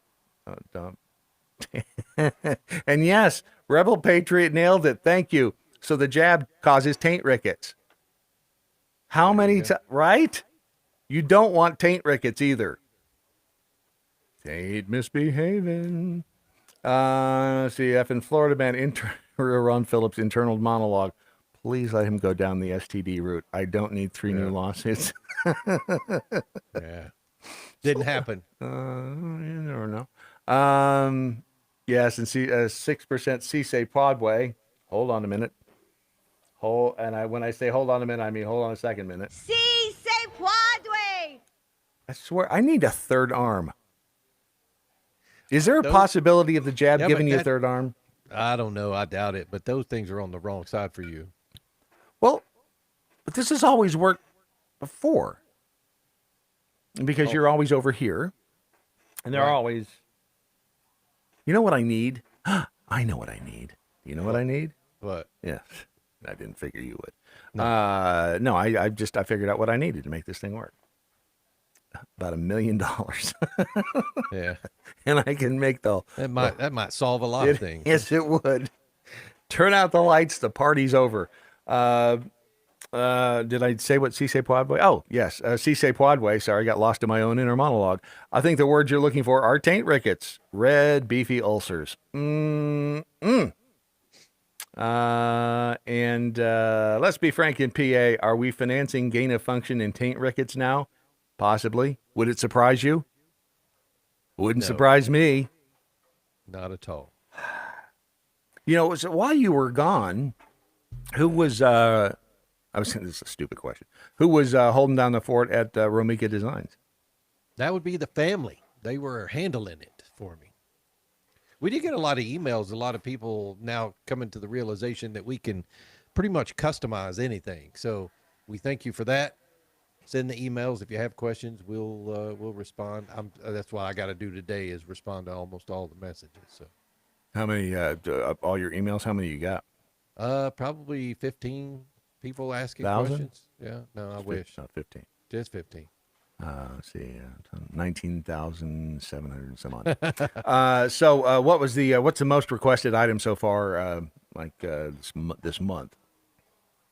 And yes, Rebel Patriot nailed it. Thank you. So the jab causes taint rickets. How many times? Right? You don't want taint rickets either. Taint misbehaving. See, in Florida man, Ron Phillips internal monologue. Please let him go down the STD route. I don't need 3 new lawsuits. Yeah. Didn't happen. You never know. Yes, and 6% CSA Podway. Hold on a minute. When I say hold on a minute, I mean hold on a second minute. CSA Podway. I swear, I need a third arm. Is there a possibility of the jab giving you a third arm? I don't know. I doubt it. But those things are on the wrong side for you. Well, but this has always worked before. Because you're always over here. And they're always... You know what I need? I know what I need. You know what I need? What? Yes. I didn't figure you would. No. No, I figured out what I needed to make this thing work. About $1 million. Yeah. And I can make that might solve a lot of things. Yes, it would. Turn out the lights. The party's over. Did I say what CSA Podway? Oh, yes. CSA Podway. Sorry, I got lost in my own inner monologue. I think the words you're looking for are taint rickets, red, beefy ulcers. And let's be frank in PA. Are we financing gain of function in taint rickets now? Possibly. Would it surprise you? Wouldn't surprise me. Not at all. You know, so while you were gone, who was, this is a stupid question. Who was holding down the fort at Romika Designs? That would be the family. They were handling it for me. We did get a lot of emails, a lot of people now coming to the realization that we can pretty much customize anything. So we thank you for that. Send the emails. If you have questions, we'll respond. That's what I got to do today is respond to almost all the messages. So, how many, all your emails, how many you got? Probably 15 people asking 1,000? questions. Yeah, no, I wish. Not 15. Just 15. Let's see, 19,700 and some odd. So what was what's the most requested item so far, this month?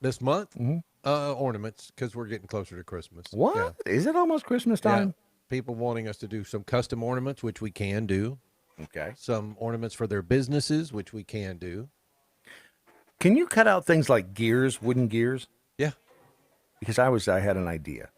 This month? Mm-hmm. Ornaments, because we're getting closer to Christmas. What? Yeah. Is it almost Christmas time? Yeah. People wanting us to do some custom ornaments, which we can do. Okay. Some ornaments for their businesses, which we can do. Can you cut out things like gears, wooden gears? Yeah. Because I had an idea.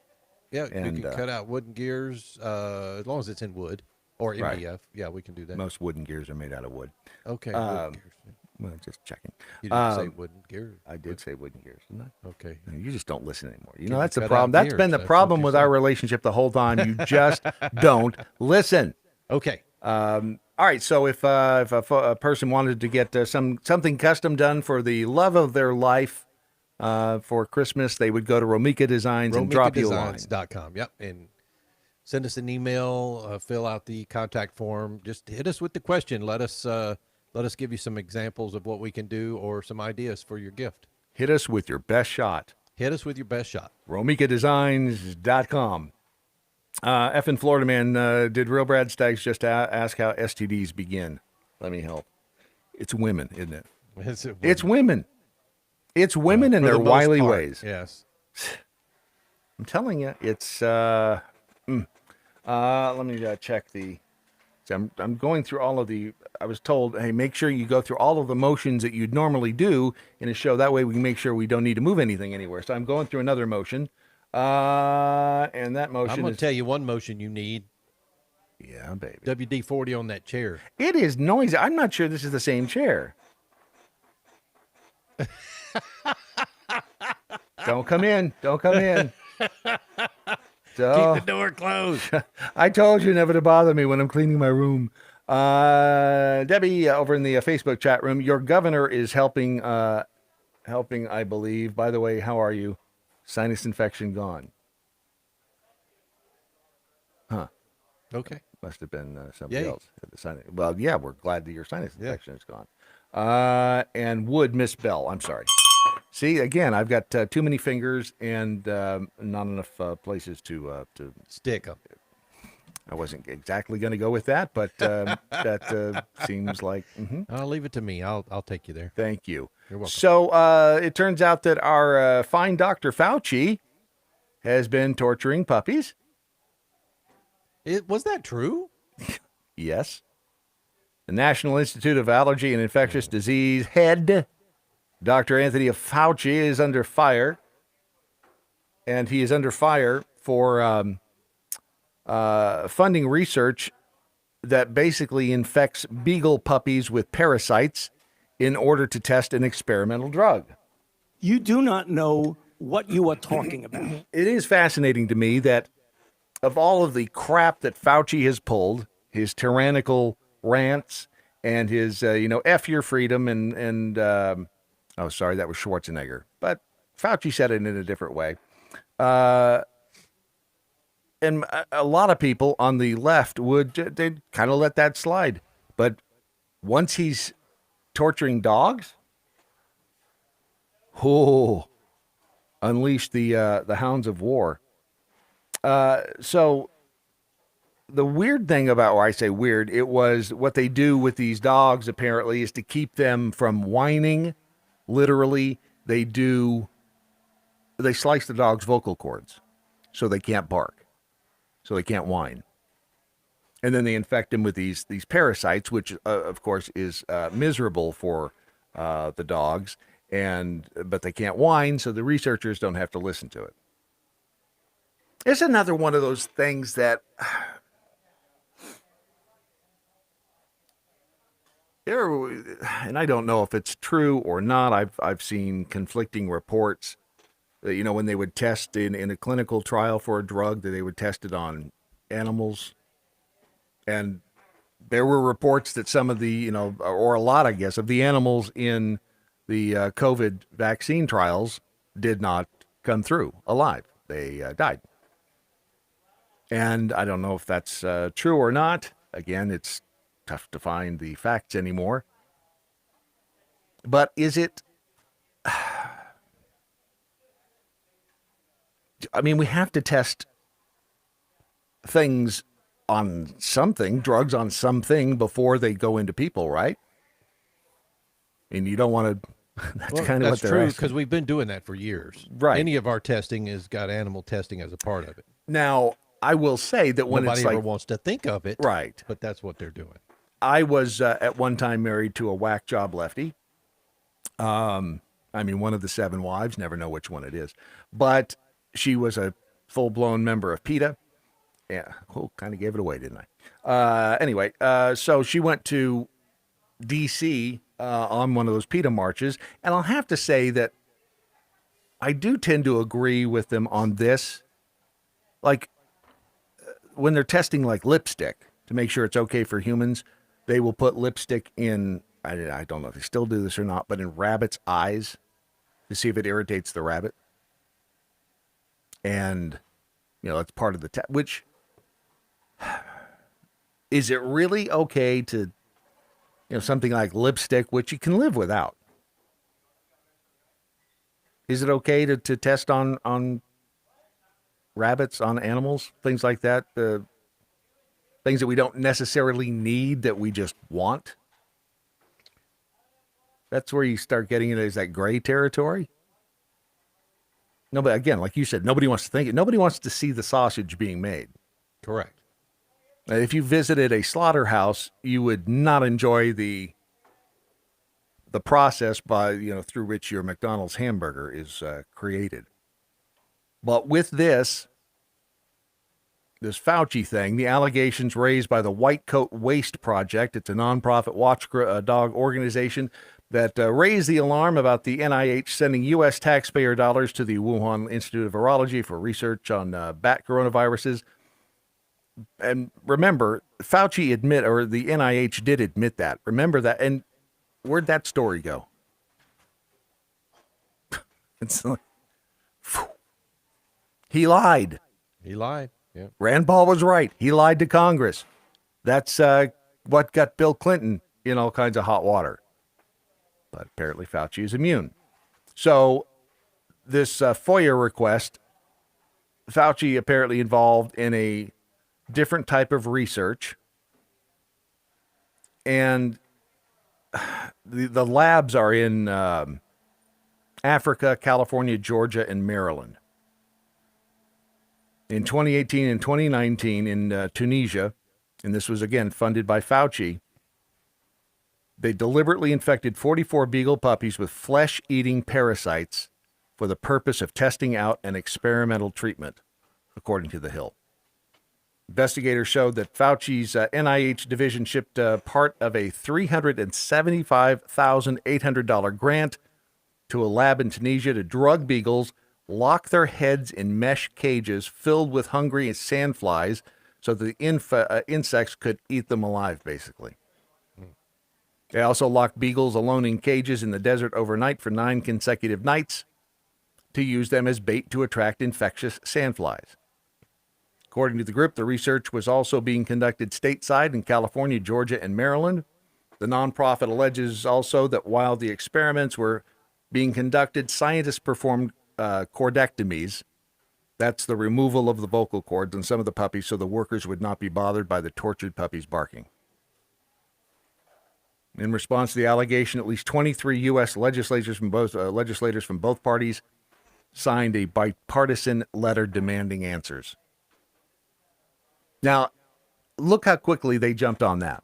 Yeah, we can cut out wooden gears as long as it's in wood or MDF. Right. Yeah, we can do that. Most wooden gears are made out of wood. Okay. Wooden gears. Well, just checking. You didn't say wooden gears. I did say wooden gears, didn't I? Okay. You just don't listen anymore. You know, that's the problem. That's been the problem with our relationship the whole time. You just don't listen. Okay. All right. So if a person wanted to get something custom done for the love of their life for Christmas, they would go to Romika Designs and drop you a line. RomikaDesigns.com. Yep. And send us an email, fill out the contact form. Just hit us with the question. Let us give you some examples of what we can do or some ideas for your gift. Hit us with your best shot. Hit us with your best shot. RomikaDesigns.com. Effing Florida man, did Real Brad Staggs just ask how STDs begin? Let me help. It's women, isn't it? It's women. It's women and their wily ways. Yes. I'm telling you, it's, let me check the... I'm going through all of the, I was told, hey, make sure you go through all of the motions that you'd normally do in a show. That way we can make sure we don't need to move anything anywhere. So I'm going through another motion. And that motion I'm going to tell you one motion you need. Yeah, baby. WD-40 on that chair. It is noisy. I'm not sure this is the same chair. Don't come in. Don't come in. So, keep the door closed. I told you never to bother me when I'm cleaning my room. Debbie, over in the Facebook chat room, your governor is helping, I believe. By the way, how are you? Sinus infection gone. Huh. Okay. Must have been somebody Yay. else. Well, yeah, we're glad that your sinus infection is gone. And would Miss Bell. I'm sorry. See, again, I've got too many fingers and not enough places to stick them. I wasn't exactly going to go with that, but that seems like. I'll leave it to me. I'll take you there. Thank you. You're welcome. So it turns out that our fine Dr. Fauci has been torturing puppies. Was that true? Yes. The National Institute of Allergy and Infectious Disease head, Dr. Anthony Fauci, is under fire. And he is under fire for funding research that basically infects beagle puppies with parasites in order to test an experimental drug. You do not know what you are talking about. It is fascinating to me that of all of the crap that Fauci has pulled, his tyrannical rants and his, F your freedom and oh, sorry, that was Schwarzenegger. But Fauci said it in a different way. And a lot of people on the left they'd kind of let that slide. But once he's torturing dogs, unleash the hounds of war. So the weird thing about, or I say weird, it was what they do with these dogs apparently is to keep them from whining. Literally, they slice the dog's vocal cords so they can't bark, so they can't whine. And then they infect them with these parasites, which of course is miserable for the dogs, but they can't whine, so the researchers don't have to listen to it. It's another one of those things that and I don't know if it's true or not. I've seen conflicting reports that, when they would test in a clinical trial for a drug, that they would test it on animals. And there were reports that some of the, or a lot, I guess, of the animals in the COVID vaccine trials did not come through alive. They died. And I don't know if that's true or not. Again, it's tough to find the facts anymore. But is it... I mean, we have to test things on something, drugs on something, before they go into people, right? And you don't want to... That's kind of what they're true, because we've been doing that for years. Right. Any of our testing has got animal testing as a part of it. Now, I will say that when nobody it's ever wants to think of it, right? But that's what they're doing. I was at one time married to a whack job lefty. One of the 7 wives. Never know which one it is, but she was a full-blown member of PETA. Yeah, kind of gave it away, didn't I? Anyway, so she went to D.C. On one of those PETA marches, and I'll have to say that I do tend to agree with them on this. Like, when they're testing like lipstick to make sure it's okay for humans, they will put lipstick in, I don't know if they still do this or not, but in rabbits' eyes to see if it irritates the rabbit. And, that's part of the test, which, is it really okay to, something like lipstick, which you can live without? Is it okay to test on rabbits, on animals, things like that, things that we don't necessarily need, that we just want? That's where you start getting into that gray territory. No, but again, like you said, nobody wants to think it. Nobody wants to see the sausage being made. Correct. If you visited a slaughterhouse, you would not enjoy the process through which your McDonald's hamburger is created. But with this Fauci thing, the allegations raised by the White Coat Waste Project, it's a nonprofit watchdog organization that raised the alarm about the NIH sending U.S. taxpayer dollars to the Wuhan Institute of Virology for research on bat coronaviruses. And remember, Fauci or the NIH did admit that. Remember that. And where'd that story go? It's like, he lied. He lied. Yeah. Rand Paul was right. He lied to Congress. That's what got Bill Clinton in all kinds of hot water. But apparently Fauci is immune. So this FOIA request, Fauci apparently involved in a different type of research. And the labs are in Africa, California, Georgia, and Maryland. In 2018 and 2019 in Tunisia, and this was again funded by Fauci, they deliberately infected 44 beagle puppies with flesh-eating parasites for the purpose of testing out an experimental treatment, according to The Hill. Investigators showed that Fauci's NIH division shipped part of a $375,800 grant to a lab in Tunisia to drug beagles, lock their heads in mesh cages filled with hungry sandflies so that the insects could eat them alive, basically. They also locked beagles alone in cages in the desert overnight for 9 consecutive nights to use them as bait to attract infectious sandflies. According to the group, the research was also being conducted stateside in California, Georgia, and Maryland. The nonprofit alleges also that while the experiments were being conducted, scientists performed chordectomies. That's the removal of the vocal cords on some of the puppies so the workers would not be bothered by the tortured puppies barking. In response to the allegation, at least 23 U.S. legislators from both parties signed a bipartisan letter demanding answers. Now, look how quickly they jumped on that.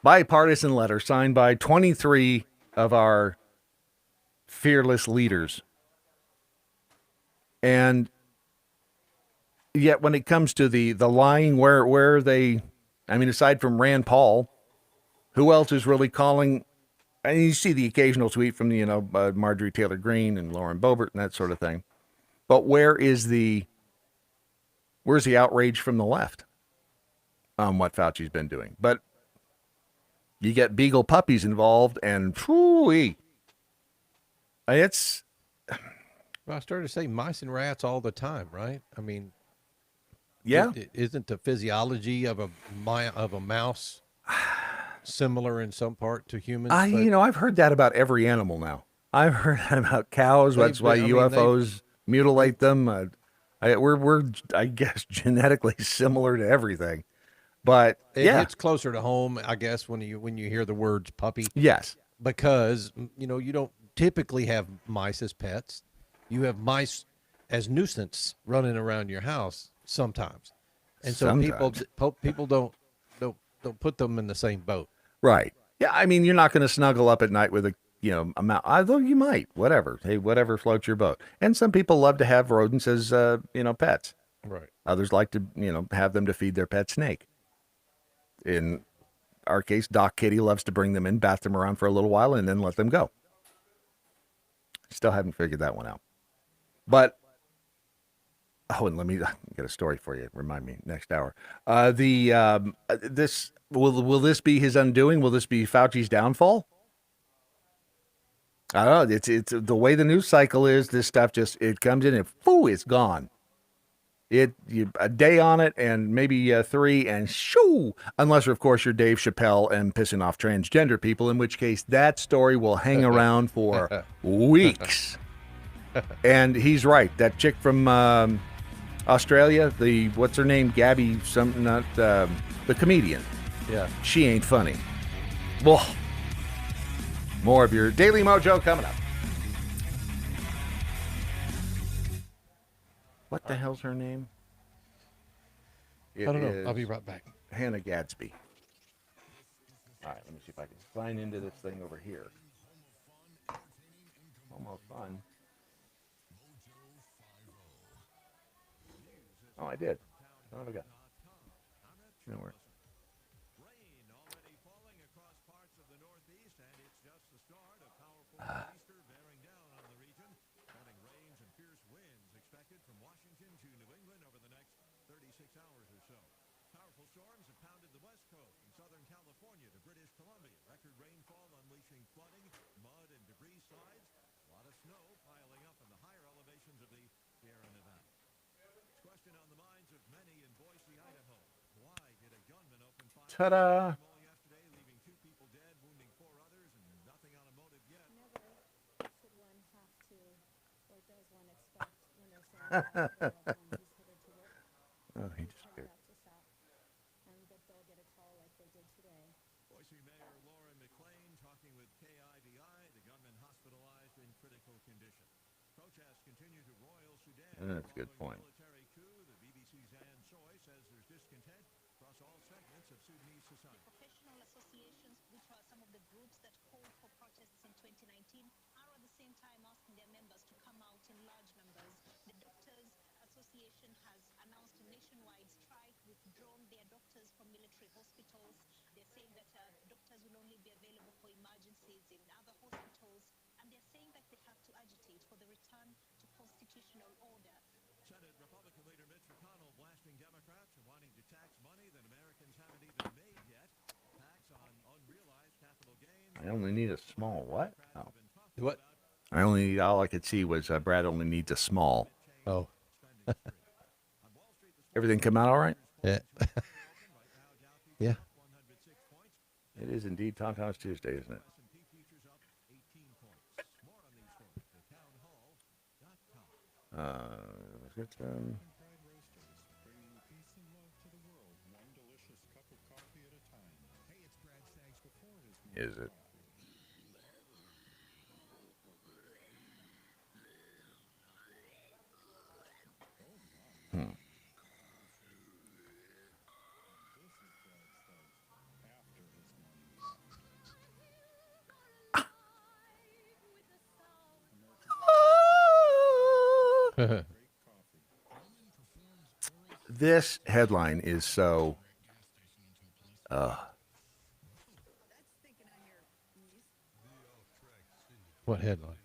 Bipartisan letter signed by 23 of our fearless leaders. And yet when it comes to the lying, where are they? I mean, aside from Rand Paul, who else is really calling? And you see the occasional tweet from, Marjorie Taylor Greene and Lauren Boebert and that sort of thing. But where's the outrage from the left on what Fauci's been doing? But you get beagle puppies involved and it's... Well, I started to say mice and rats all the time, right? I mean, yeah. Isn't the physiology of a mouse similar in some part to humans? I've heard that about every animal now. I've heard that about cows. That's why UFOs mutilate them. We're I guess genetically similar to everything, but it hits closer to home, I guess, when you hear the words puppy. Yes, because you don't typically have mice as pets. You have mice as nuisance running around your house sometimes, and so people don't put them in the same boat. Right. Yeah. I mean, you're not going to snuggle up at night with a mouse. Although you might. Whatever. Hey, whatever floats your boat. And some people love to have rodents as pets. Right. Others like to have them to feed their pet snake. In our case, Doc Kitty loves to bring them in, bath them around for a little while, and then let them go. Still haven't figured that one out. But, and let me get a story for you. Remind me next hour. Will this be his undoing? Will this be Fauci's downfall? I don't know. It's the way the news cycle is. This stuff it comes in and it's gone. A day on it and maybe 3 and shoo. Unless, of course, you're Dave Chappelle and pissing off transgender people, in which case that story will hang around for weeks. And he's right. That chick from Australia, what's her name? Gabby, the comedian. Yeah. She ain't funny. Well, more of your Daily Mojo coming up. What the hell's her name? I don't know. I'll be right back. Hannah Gadsby. All right, let me see if I can sign into this thing over here. Almost fun. Oh, I did. What have I got? Nowhere. Ta-da! Oh, he disappeared. That's a good point. Professional associations, which are some of the groups that called for protests in 2019, are at the same time asking their members to come out in large numbers. The Doctors Association has announced a nationwide strike, withdrawn their doctors from military hospitals. They're saying that doctors will only be available for emergencies in other hospitals, and they're saying that they have to agitate for the return to constitutional order. Senate Republican leader Mitch McConnell blasting Democrats for wanting to tax money that Americans haven't even made yet. Tax on unrealized capital gains. I only need a small what? Oh. What? All I could see was Brad only needs a small. Oh. Everything come out all right? Yeah. Yeah. It is indeed Tom Tom's Tuesday, isn't it? Is it? This headline is so What headline?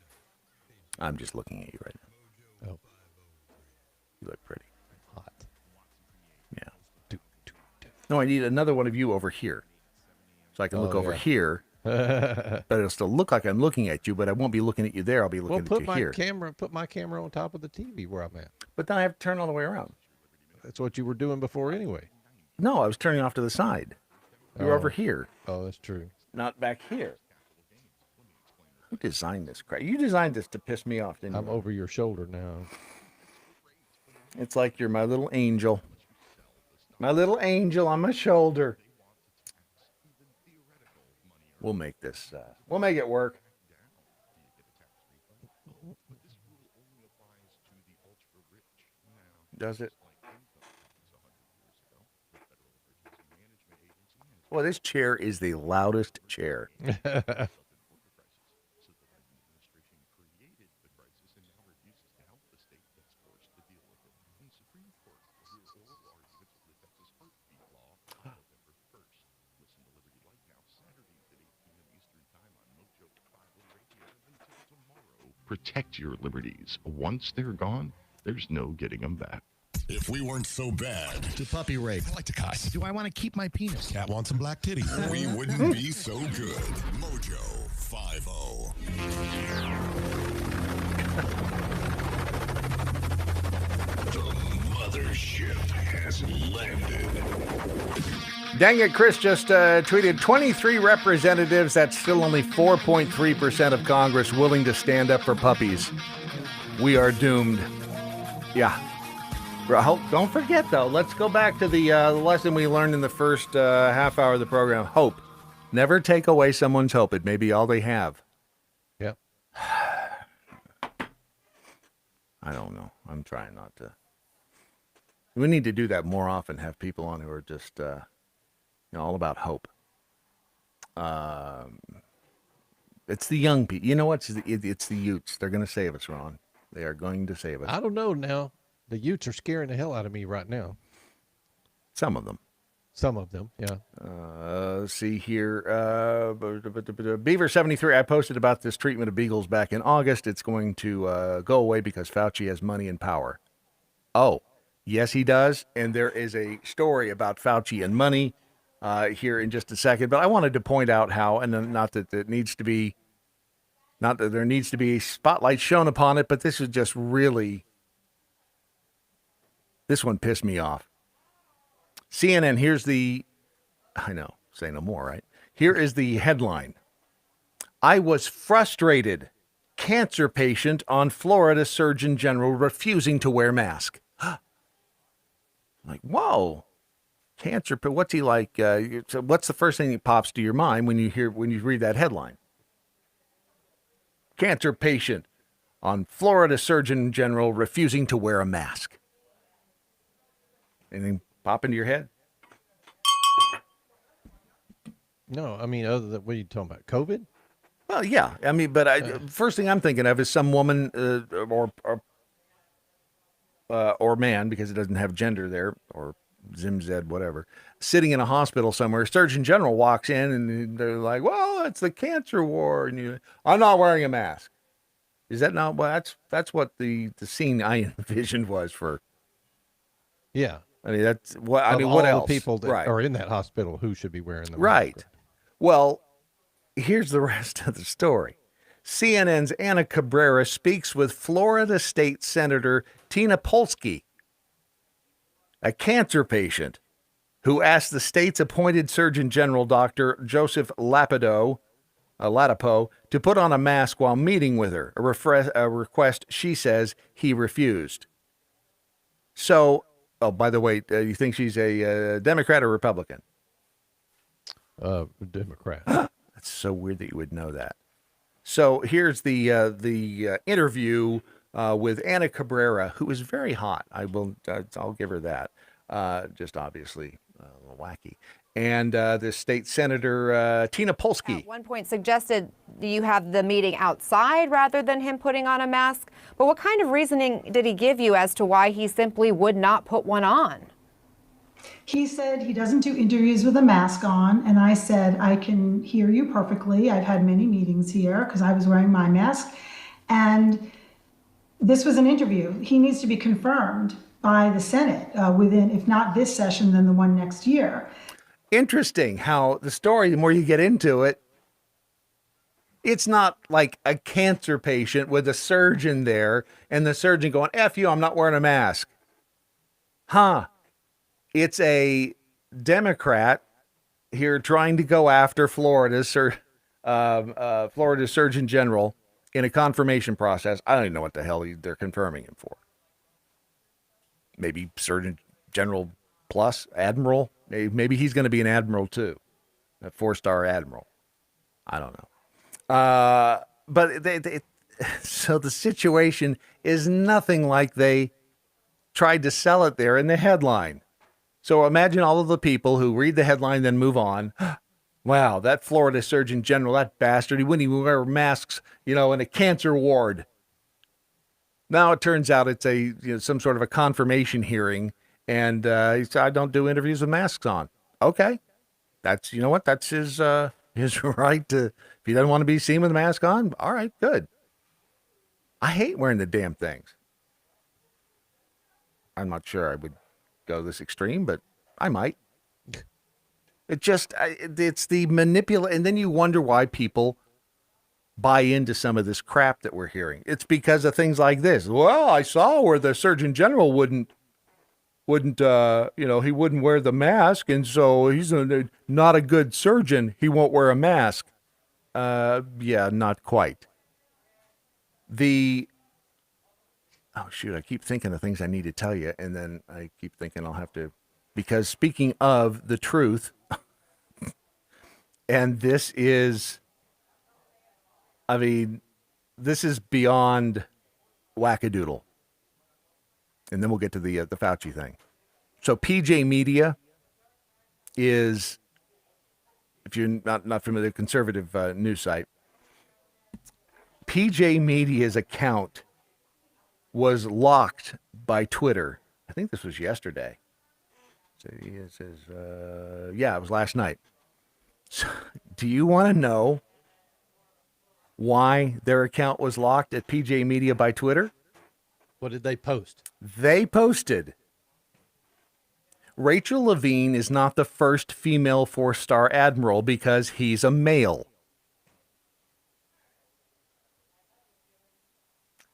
I'm just looking at you right now. Oh. You look pretty. Hot. Yeah. No, I need another one of you over here. So I can look over here. But it'll still look like I'm looking at you, but I won't be looking at you there. I'll be looking at you here. Put my camera on top of the TV where I'm at. But then I have to turn all the way around. That's what you were doing before anyway. No, I was turning off to the side. You were over here, Oh, that's true. not back here. Who designed this crap? You designed this to piss me off, didn't I'm you? over your shoulder now. It's like you're my little angel. My little angel on my shoulder. We'll make this, we'll make it work. Does it? Well, this chair is the loudest chair. Protect your liberties. Once they're gone, there's no getting them back. If we weren't so bad, To puppy rape. I like to cuss. Do I want to keep my penis? Cat wants some black titties. we wouldn't be so good. Mojo 50. The mothership has landed. Dang it, Chris just tweeted 23 representatives. That's still only 4.3% of Congress willing to stand up for puppies. We are doomed. Yeah. Don't forget, though, let's go back to the lesson we learned in the first half hour of the program. Hope. Never take away someone's hope. It may be all they have. Yep. I don't know. I'm trying not to. We need to do that more often, have people on who are just all about hope. It's the young people. You know what? It's the youths. They're going to save us, Ron. They are going to save us. I don't know now. The Utes are scaring the hell out of me right now. Some of them. Some of them, yeah. Let's see here. Beaver73, I posted about this treatment of beagles back in August. It's going to go away because Fauci has money and power. Oh, Yes, he does. And there is a story about Fauci and money here in just a second. But I wanted to point out how, and not that there needs to be a spotlight shown upon it, but this is just really, this one pissed me off. CNN, I know, say no more, right? Here is the headline. I was frustrated. Cancer patient on Florida Surgeon General refusing to wear mask. Like, whoa, cancer. What's he like? So what's the first thing that pops to your mind when you read that headline? Cancer patient on Florida Surgeon General refusing to wear a mask. Anything pop into your head? No, I mean, other than what are you talking about? COVID? Well, yeah. I mean, but first thing I'm thinking of is some woman or man, because it doesn't have gender there, or ZimZ, whatever, sitting in a hospital somewhere. Surgeon General walks in and they're like, well, it's the cancer war. And I'm not wearing a mask. Is that not? Well, that's what the scene I envisioned was for. Yeah. I mean, that's what, I of mean, all what else? The people that right. are in that hospital, who should be wearing the mask? Right. Well, here's the rest of the story. CNN's Anna Cabrera speaks with Florida State Senator Tina Polsky, a cancer patient who asked the state's appointed Surgeon General, Dr. Joseph Latipo, to put on a mask while meeting with her, a request she says he refused. So, oh, by the way, you think she's a Democrat or Republican? Democrat. That's so weird that you would know that. So here's the interview with Anna Cabrera, who is very hot. I'll give her that. Just obviously a little wacky. And the state senator Tina Polsky. At one point suggested you have the meeting outside rather than him putting on a mask. But what kind of reasoning did he give you as to why he simply would not put one on? He said he doesn't do interviews with a mask on, and I said, I can hear you perfectly. I've had many meetings here because I was wearing my mask, and this was an interview. He needs to be confirmed by the Senate within, if not this session, then the one next year. Interesting how the story, the more you get into it, it's not like a cancer patient with a surgeon there and the surgeon going, F you, I'm not wearing a mask. Huh. It's a Democrat here trying to go after Florida's Surgeon General in a confirmation process. I don't even know what the hell they're confirming him for. Maybe Surgeon General plus Admiral. Maybe he's going to be an Admiral too, a 4-star Admiral. I don't know. But so the situation is nothing like they tried to sell it there in the headline. So imagine all of the people who read the headline, then move on. Wow, that Florida Surgeon General, that bastard, he wouldn't even wear masks, in a cancer ward. Now it turns out it's some sort of a confirmation hearing, and he said, I don't do interviews with masks on. Okay, that's that's his right to. If he doesn't want to be seen with a mask on, all right, good. I hate wearing the damn things. I'm not sure I would go this extreme, but I might. It's the and then you wonder why people buy into some of this crap that we're hearing. It's because of things like this. Well, I saw where the Surgeon General wouldn't he wouldn't wear the mask, and so he's not a good surgeon. He won't wear a mask. Yeah, not quite. Oh, shoot, I keep thinking of things I need to tell you, and then I keep thinking I'll have to, because speaking of the truth, and this is beyond wackadoodle. And then we'll get to the Fauci thing. So PJ Media is, if you're not familiar, conservative news site, PJ Media's account was locked by Twitter. I think this was yesterday. So it says, it was last night. So, do you want to know why their account was locked at PJ Media by Twitter? What did they post? They posted Rachel Levine is not the first female 4-star admiral because he's a male.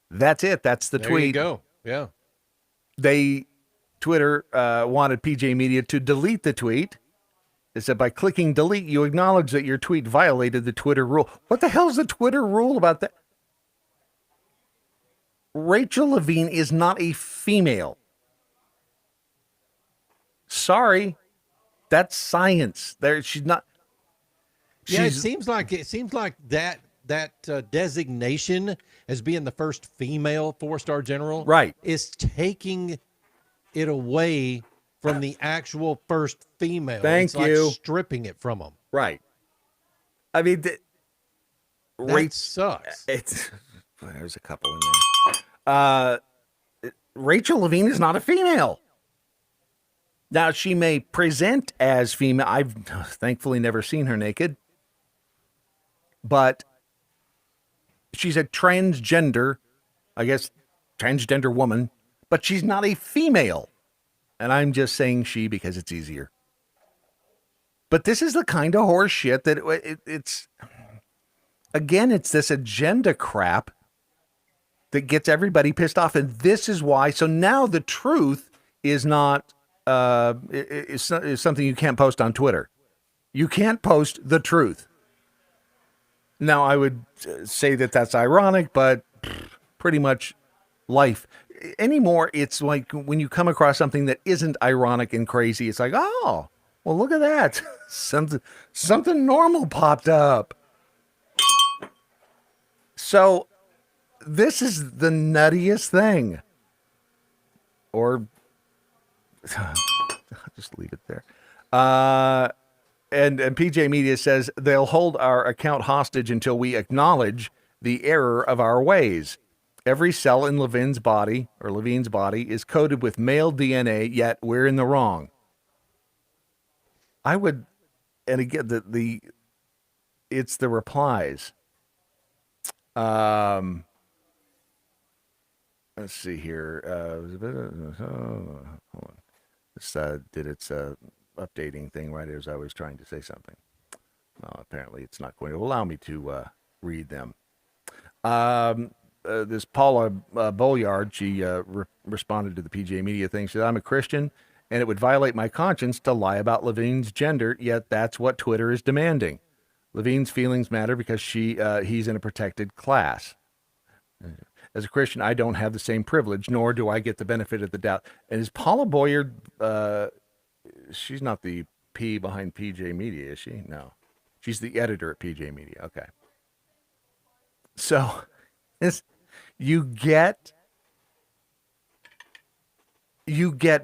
That's it. That's the there tweet. You go. Yeah. Twitter wanted PJ Media to delete the tweet. It said, by clicking delete, you acknowledge that your tweet violated the Twitter rule. What the hell's the Twitter rule about that? Rachel Levine is not a female. Sorry. That's science. She's not. Yeah, it seems like that designation as being the first female 4-star general, right, is taking it away from the actual first female. Thank it's you. Like stripping it from them. Right. I mean, that sucks. There's a couple in there. Rachel Levine is not a female. Now, she may present as female. I've thankfully never seen her naked. But she's a transgender, I guess, transgender woman. But she's not a female. And I'm just saying she because it's easier. But this is the kind of horse shit that it's... Again, it's this agenda crap that gets everybody pissed off. And this is why. So now the truth is not... is something you can't post on Twitter. You can't post the truth. Now, I would say that that's ironic, but pretty much life. Anymore, it's like when you come across something that isn't ironic and crazy, it's like, oh, well, look at that. Something normal popped up. So this is the nuttiest thing. Or I'll just leave it there. And PJ Media says they'll hold our account hostage until we acknowledge the error of our ways. Every cell in Levine's body is coded with male DNA, yet we're in the wrong. I would, and again, it's the replies. Let's see here. Hold on. This did its updating thing right as I was trying to say something. Well, apparently it's not going to allow me to read them. This Paula Bolyard, she responded to the PJ Media thing. She said, I'm a Christian, and it would violate my conscience to lie about Levine's gender, yet that's what Twitter is demanding. Levine's feelings matter because he's in a protected class. As a Christian, I don't have the same privilege, nor do I get the benefit of the doubt. And is Paula Bolyard, she's not the P behind PJ Media, is she? No. She's the editor at PJ Media. Okay. So, you get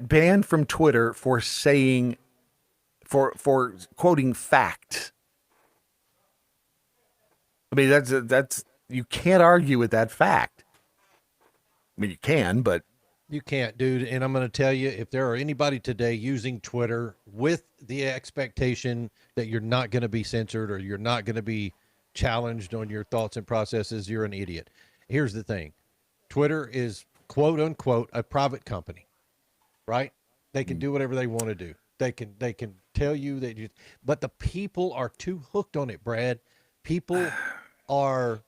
banned from Twitter for saying, for quoting facts. I mean, that's you can't argue with that fact. I mean, you can, but you can't, dude. And I'm going to tell you, if there are anybody today using Twitter with the expectation that you're not going to be censored or you're not going to be challenged on your thoughts and processes, you're an idiot. Here's the thing. Twitter is quote unquote a private company, right? They can do whatever they want to do. They can tell you that you, but the people are too hooked on it, Brad. People are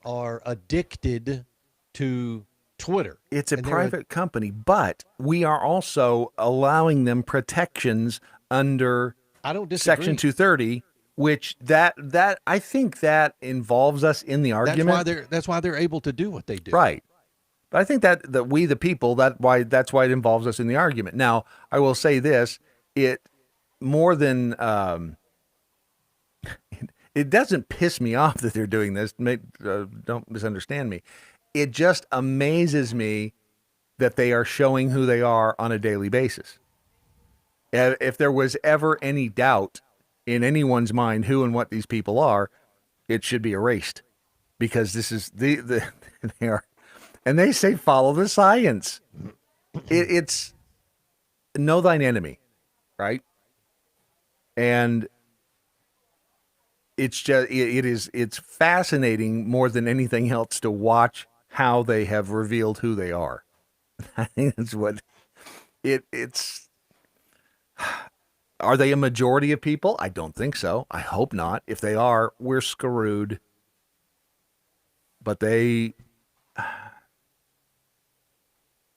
addicted to Twitter. It's a private company, but we are also allowing them protections under Section 230, which that I think that involves us in the argument. That's why they're able to do what they do. Right. But I think that we the people, that's why it involves us in the argument. Now, I will say this, it more than it doesn't piss me off that they're doing this. Don't misunderstand me. It just amazes me that they are showing who they are on a daily basis. If there was ever any doubt in anyone's mind who and what these people are, it should be erased, because this is they are, and they say follow the science. It's know thine enemy, right? And it's just it's fascinating more than anything else to watch how they have revealed who they are. I think that's what it's Are they a majority of people? I don't think so. I hope not. If they are, we're screwed. But they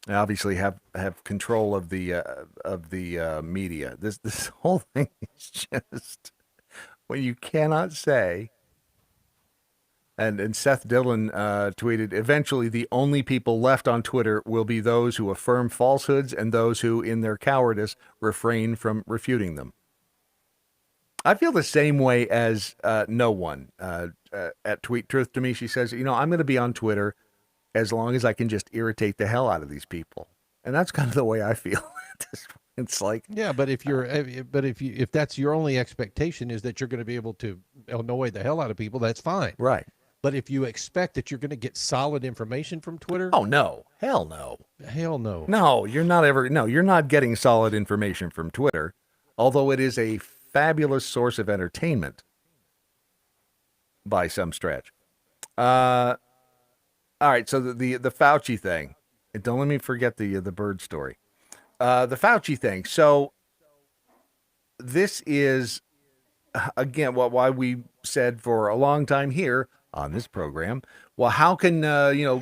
obviously have control of the media. This whole thing is just when you cannot say. And Seth Dillon tweeted, eventually the only people left on Twitter will be those who affirm falsehoods and those who, in their cowardice, refrain from refuting them. I feel the same way as no one. At Tweet Truth to me, she says, I'm going to be on Twitter as long as I can just irritate the hell out of these people. And that's kind of the way I feel. It's like, yeah, but if that's your only expectation is that you're going to be able to annoy the hell out of people, that's fine. Right. But if you expect that you're going to get solid information from Twitter, oh no, hell no, hell no, no, you're not getting solid information from Twitter, although it is a fabulous source of entertainment by some stretch. All right, so the Fauci thing, and don't let me forget the bird story. The Fauci thing. So this is, again, why we said for a long time here on this program, well, how can,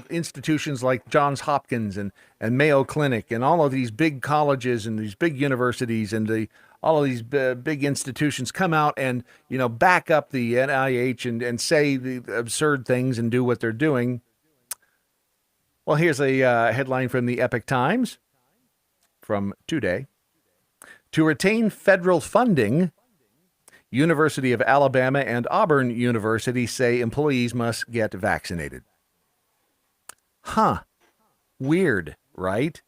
institutions like Johns Hopkins and Mayo Clinic and all of these big colleges and these big universities and all of these big institutions come out and, back up the NIH and say the absurd things and do what they're doing? Well, here's a headline from the Epoch Times from today. To retain federal funding, University of Alabama and Auburn University say employees must get vaccinated. Huh. Weird, right?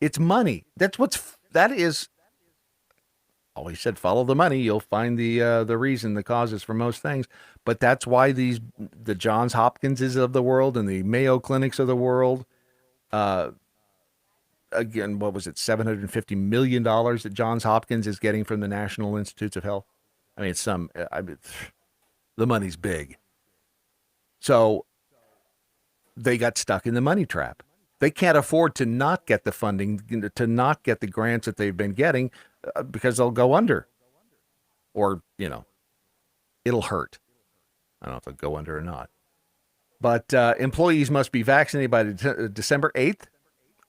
It's money. That is. Always said, follow the money. You'll find the reason, the causes for most things. But that's why the Johns Hopkinses of the world and the Mayo Clinics of the world, again, what was it, $750 million that Johns Hopkins is getting from the National Institutes of Health? I mean, the money's big. So they got stuck in the money trap. They can't afford to not get the funding, to not get the grants that they've been getting because they'll go under. Or, it'll hurt. I don't know if they'll go under or not. But employees must be vaccinated by December 8th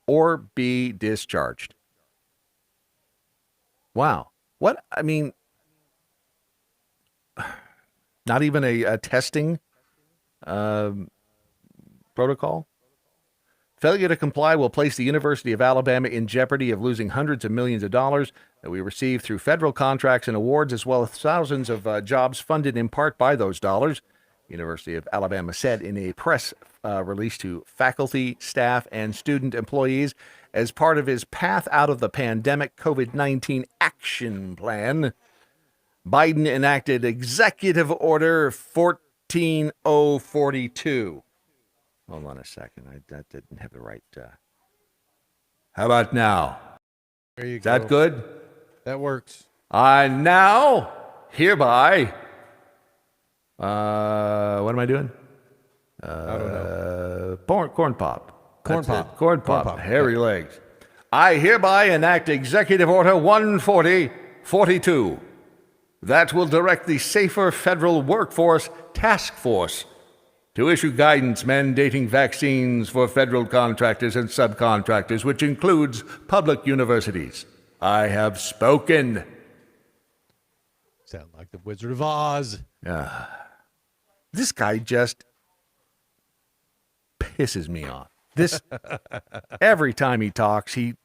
or be discharged. Wow. What? I mean, not even a testing protocol? Failure to comply will place the University of Alabama in jeopardy of losing hundreds of millions of dollars that we receive through federal contracts and awards, as well as thousands of jobs funded in part by those dollars, University of Alabama said in a press release to faculty, staff, and student employees as part of his Path Out of the Pandemic COVID-19 Action Plan. Biden enacted Executive Order 14042. Hold on a second. That didn't have the right. How about now? There you Is go. that good? That works. I now hereby. What am I doing? I don't know. Corn pop. Corn That's pop. it. Corn pop. Hairy legs. I hereby enact Executive Order 14042. That will direct the Safer Federal Workforce Task Force to issue guidance mandating vaccines for federal contractors and subcontractors, which includes public universities. I have spoken. Sound like the Wizard of Oz. This guy just pisses me off. This every time he talks, he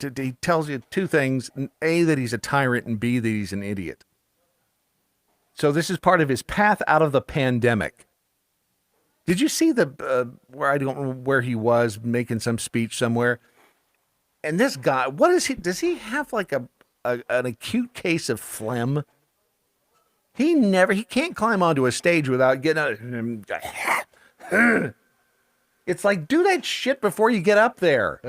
tells you two things: A, that he's a tyrant, and B, that he's an idiot. So this is part of his Path Out of the Pandemic. Did you see where I don't know where he was making some speech somewhere? And this guy, what is he? Does he have like an acute case of phlegm? He can't climb onto a stage without getting out. It's like, do that shit before you get up there.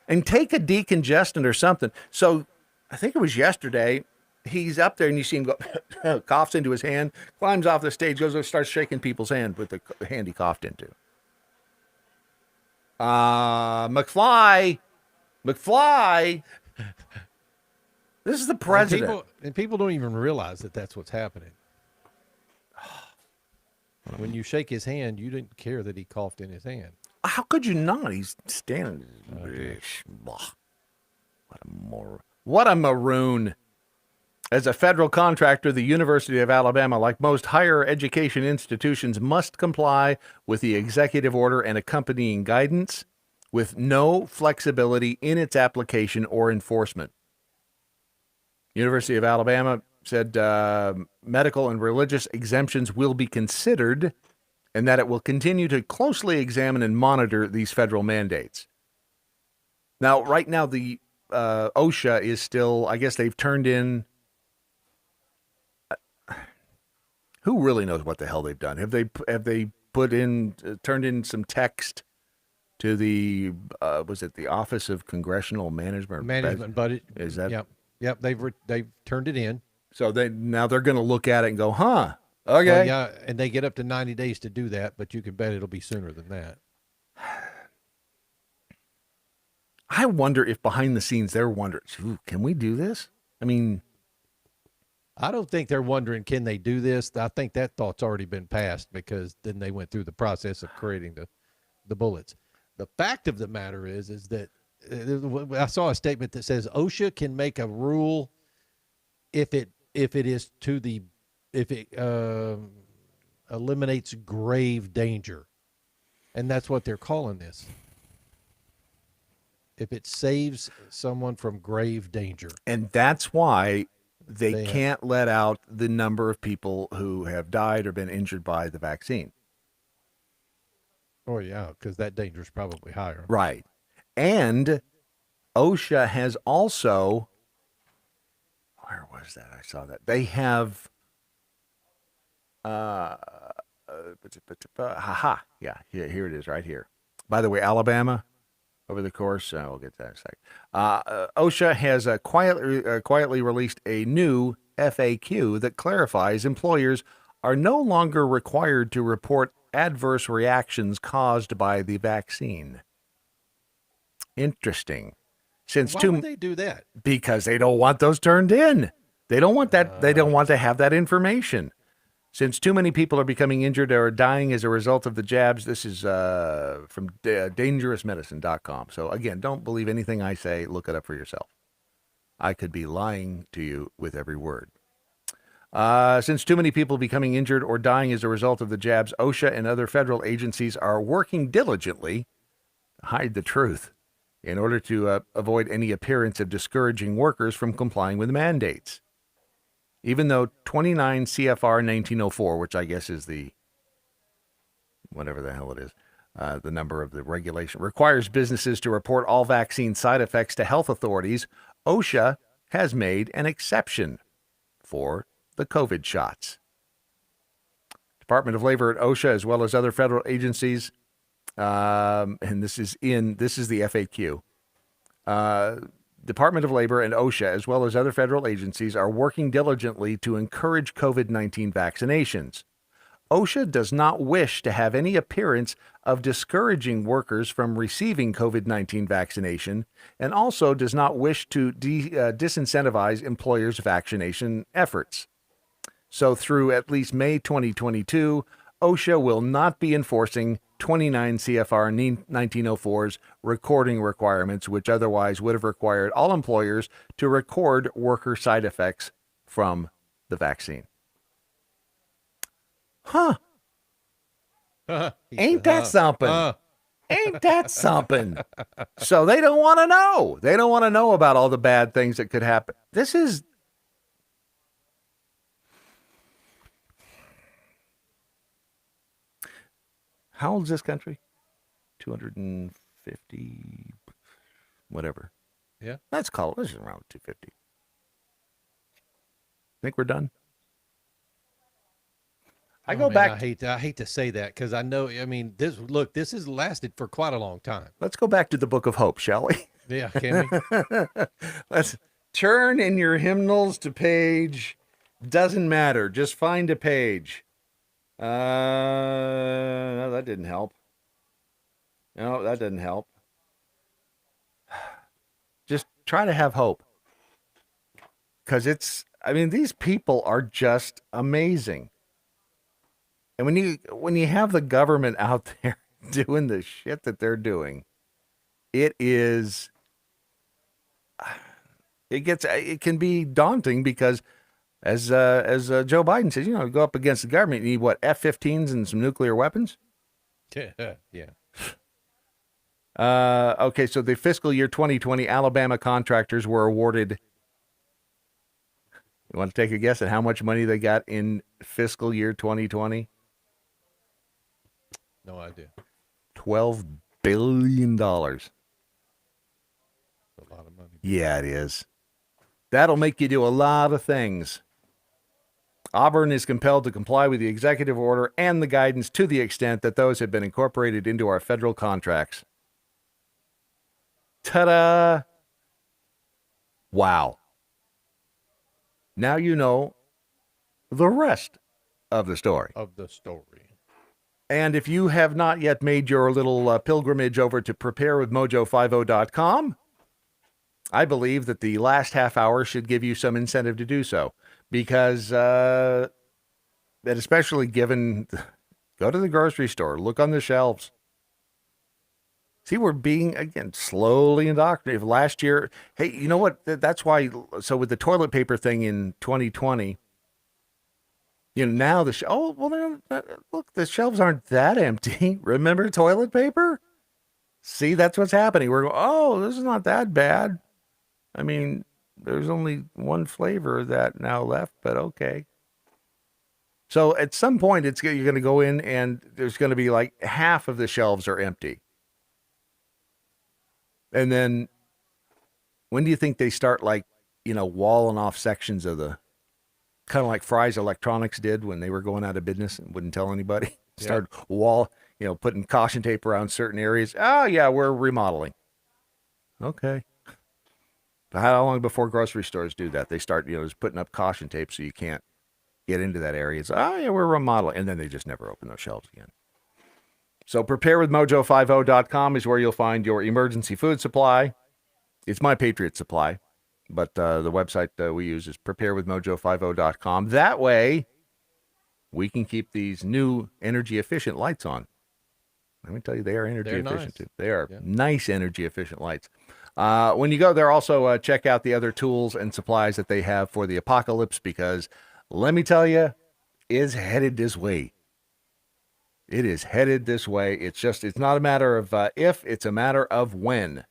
And take a decongestant or something. So I think it was yesterday. He's up there and you see him go, coughs into his hand, climbs off the stage, goes and starts shaking people's hand with the hand he coughed into. McFly. This is the president. And people don't even realize that that's what's happening. When you shake his hand, you didn't care that he coughed in his hand. How could you not? He's standing. What a maroon. As a federal contractor, the University of Alabama, like most higher education institutions, must comply with the executive order and accompanying guidance with no flexibility in its application or enforcement. University of Alabama said medical and religious exemptions will be considered and that it will continue to closely examine and monitor these federal mandates. Now, right now, the OSHA is still, I guess they've turned in. Who really knows what the hell they've done? Have they turned in some text to the was it the Office of Congressional Management Budget? Is that? Yep. They've turned it in. So they're going to look at it and go, huh? Okay. Well, yeah, and they get up to 90 days to do that, but you can bet it'll be sooner than that. I wonder if behind the scenes they're wondering, can we do this? I mean, I don't think they're wondering, can they do this? I think that thought's already been passed because then they went through the process of creating the bullets. The fact of the matter is that I saw a statement that says OSHA can make a rule if it eliminates grave danger, and that's what they're calling this. If it saves someone from grave danger, and that's why they can't let out the number of people who have died or been injured by the vaccine. Oh, yeah, because that danger is probably higher. Right. And OSHA has also, where was that? I saw that. They have, yeah, here it is right here. By the way, Alabama, over the course, we'll get to that in a second. OSHA has quietly released a new FAQ that clarifies employers are no longer required to report adverse reactions caused by the vaccine. Interesting. Why would they do that? Because they don't want those turned in. They don't want that. They don't want to have that information. Since too many people are becoming injured or dying as a result of the jabs, this is from dangerousmedicine.com. So again, don't believe anything I say. Look it up for yourself. I could be lying to you with every word. Since too many people becoming injured or dying as a result of the jabs, OSHA and other federal agencies are working diligently to hide the truth in order to avoid any appearance of discouraging workers from complying with mandates. Even though 29 CFR 1904, which I guess is the, whatever the hell it is, the number of the regulation, requires businesses to report all vaccine side effects to health authorities, OSHA has made an exception for the COVID shots. Department of Labor at OSHA, as well as other federal agencies, and this is the FAQ. Department of Labor and OSHA, as well as other federal agencies, are working diligently to encourage COVID-19 vaccinations. OSHA does not wish to have any appearance of discouraging workers from receiving COVID-19 vaccination and also does not wish to disincentivize employers' vaccination efforts. So through at least May 2022, OSHA will not be enforcing 29 CFR 1904's recording requirements, which otherwise would have required all employers to record worker side effects from the vaccine. Huh. Ain't that something? Ain't that something? So they don't want to know. They don't want to know about all the bad things that could happen. This is... How old is this country? 250, whatever. Yeah. Let's call it. This is around 250. Think we're done? I go back. I hate to say that because I know. I mean, this has lasted for quite a long time. Let's go back to the Book of Hope, shall we? Yeah, can we? Let's turn in your hymnals to page. Doesn't matter. Just find a page. No, that didn't help. No, that didn't help. Just try to have hope. because these people are just amazing. And when you have the government out there doing the shit that they're doing, it can be daunting because as Joe Biden says, go up against the government, you need what, F-15s and some nuclear weapons? Yeah. Okay, so the fiscal year 2020 Alabama contractors were awarded. You want to take a guess at how much money they got in fiscal year 2020? No idea. $12 billion. A lot of money. Yeah, it is. That'll make you do a lot of things. Auburn is compelled to comply with the executive order and the guidance to the extent that those have been incorporated into our federal contracts. Ta-da! Wow. Now you know the rest of the story. And if you have not yet made your little pilgrimage over to preparewithmojo50.com, I believe that the last half hour should give you some incentive to do so. Because, that especially given, go to the grocery store, look on the shelves. See, we're being, again, slowly indoctrinated. Last year, hey, you know what? That's why, so with the toilet paper thing in 2020, now look, the shelves aren't that empty. Remember toilet paper? See, that's what's happening. We're going, this is not that bad. I mean, there's only one flavor of that now left, but okay. So at some point, you're going to go in and there's going to be like half of the shelves are empty. And then when do you think they start walling off sections of the, kind of like Fry's Electronics did when they were going out of business and wouldn't tell anybody? Started putting caution tape around certain areas. Oh, yeah, we're remodeling. Okay. But how long before grocery stores do that? They start, just putting up caution tape so you can't get into that area. It's, we're remodeling. And then they just never open those shelves again. So preparewithmojo50.com is where you'll find your emergency food supply. It's my Patriot Supply, but the website we use is preparewithmojo50.com. That way, we can keep these new energy-efficient lights on. Let me tell you, they are energy-efficient, too. They are nice energy-efficient lights. When you go there, also check out the other tools and supplies that they have for the apocalypse, because let me tell you, it's headed this way. It is headed this way. It's not a matter of if, it's a matter of when.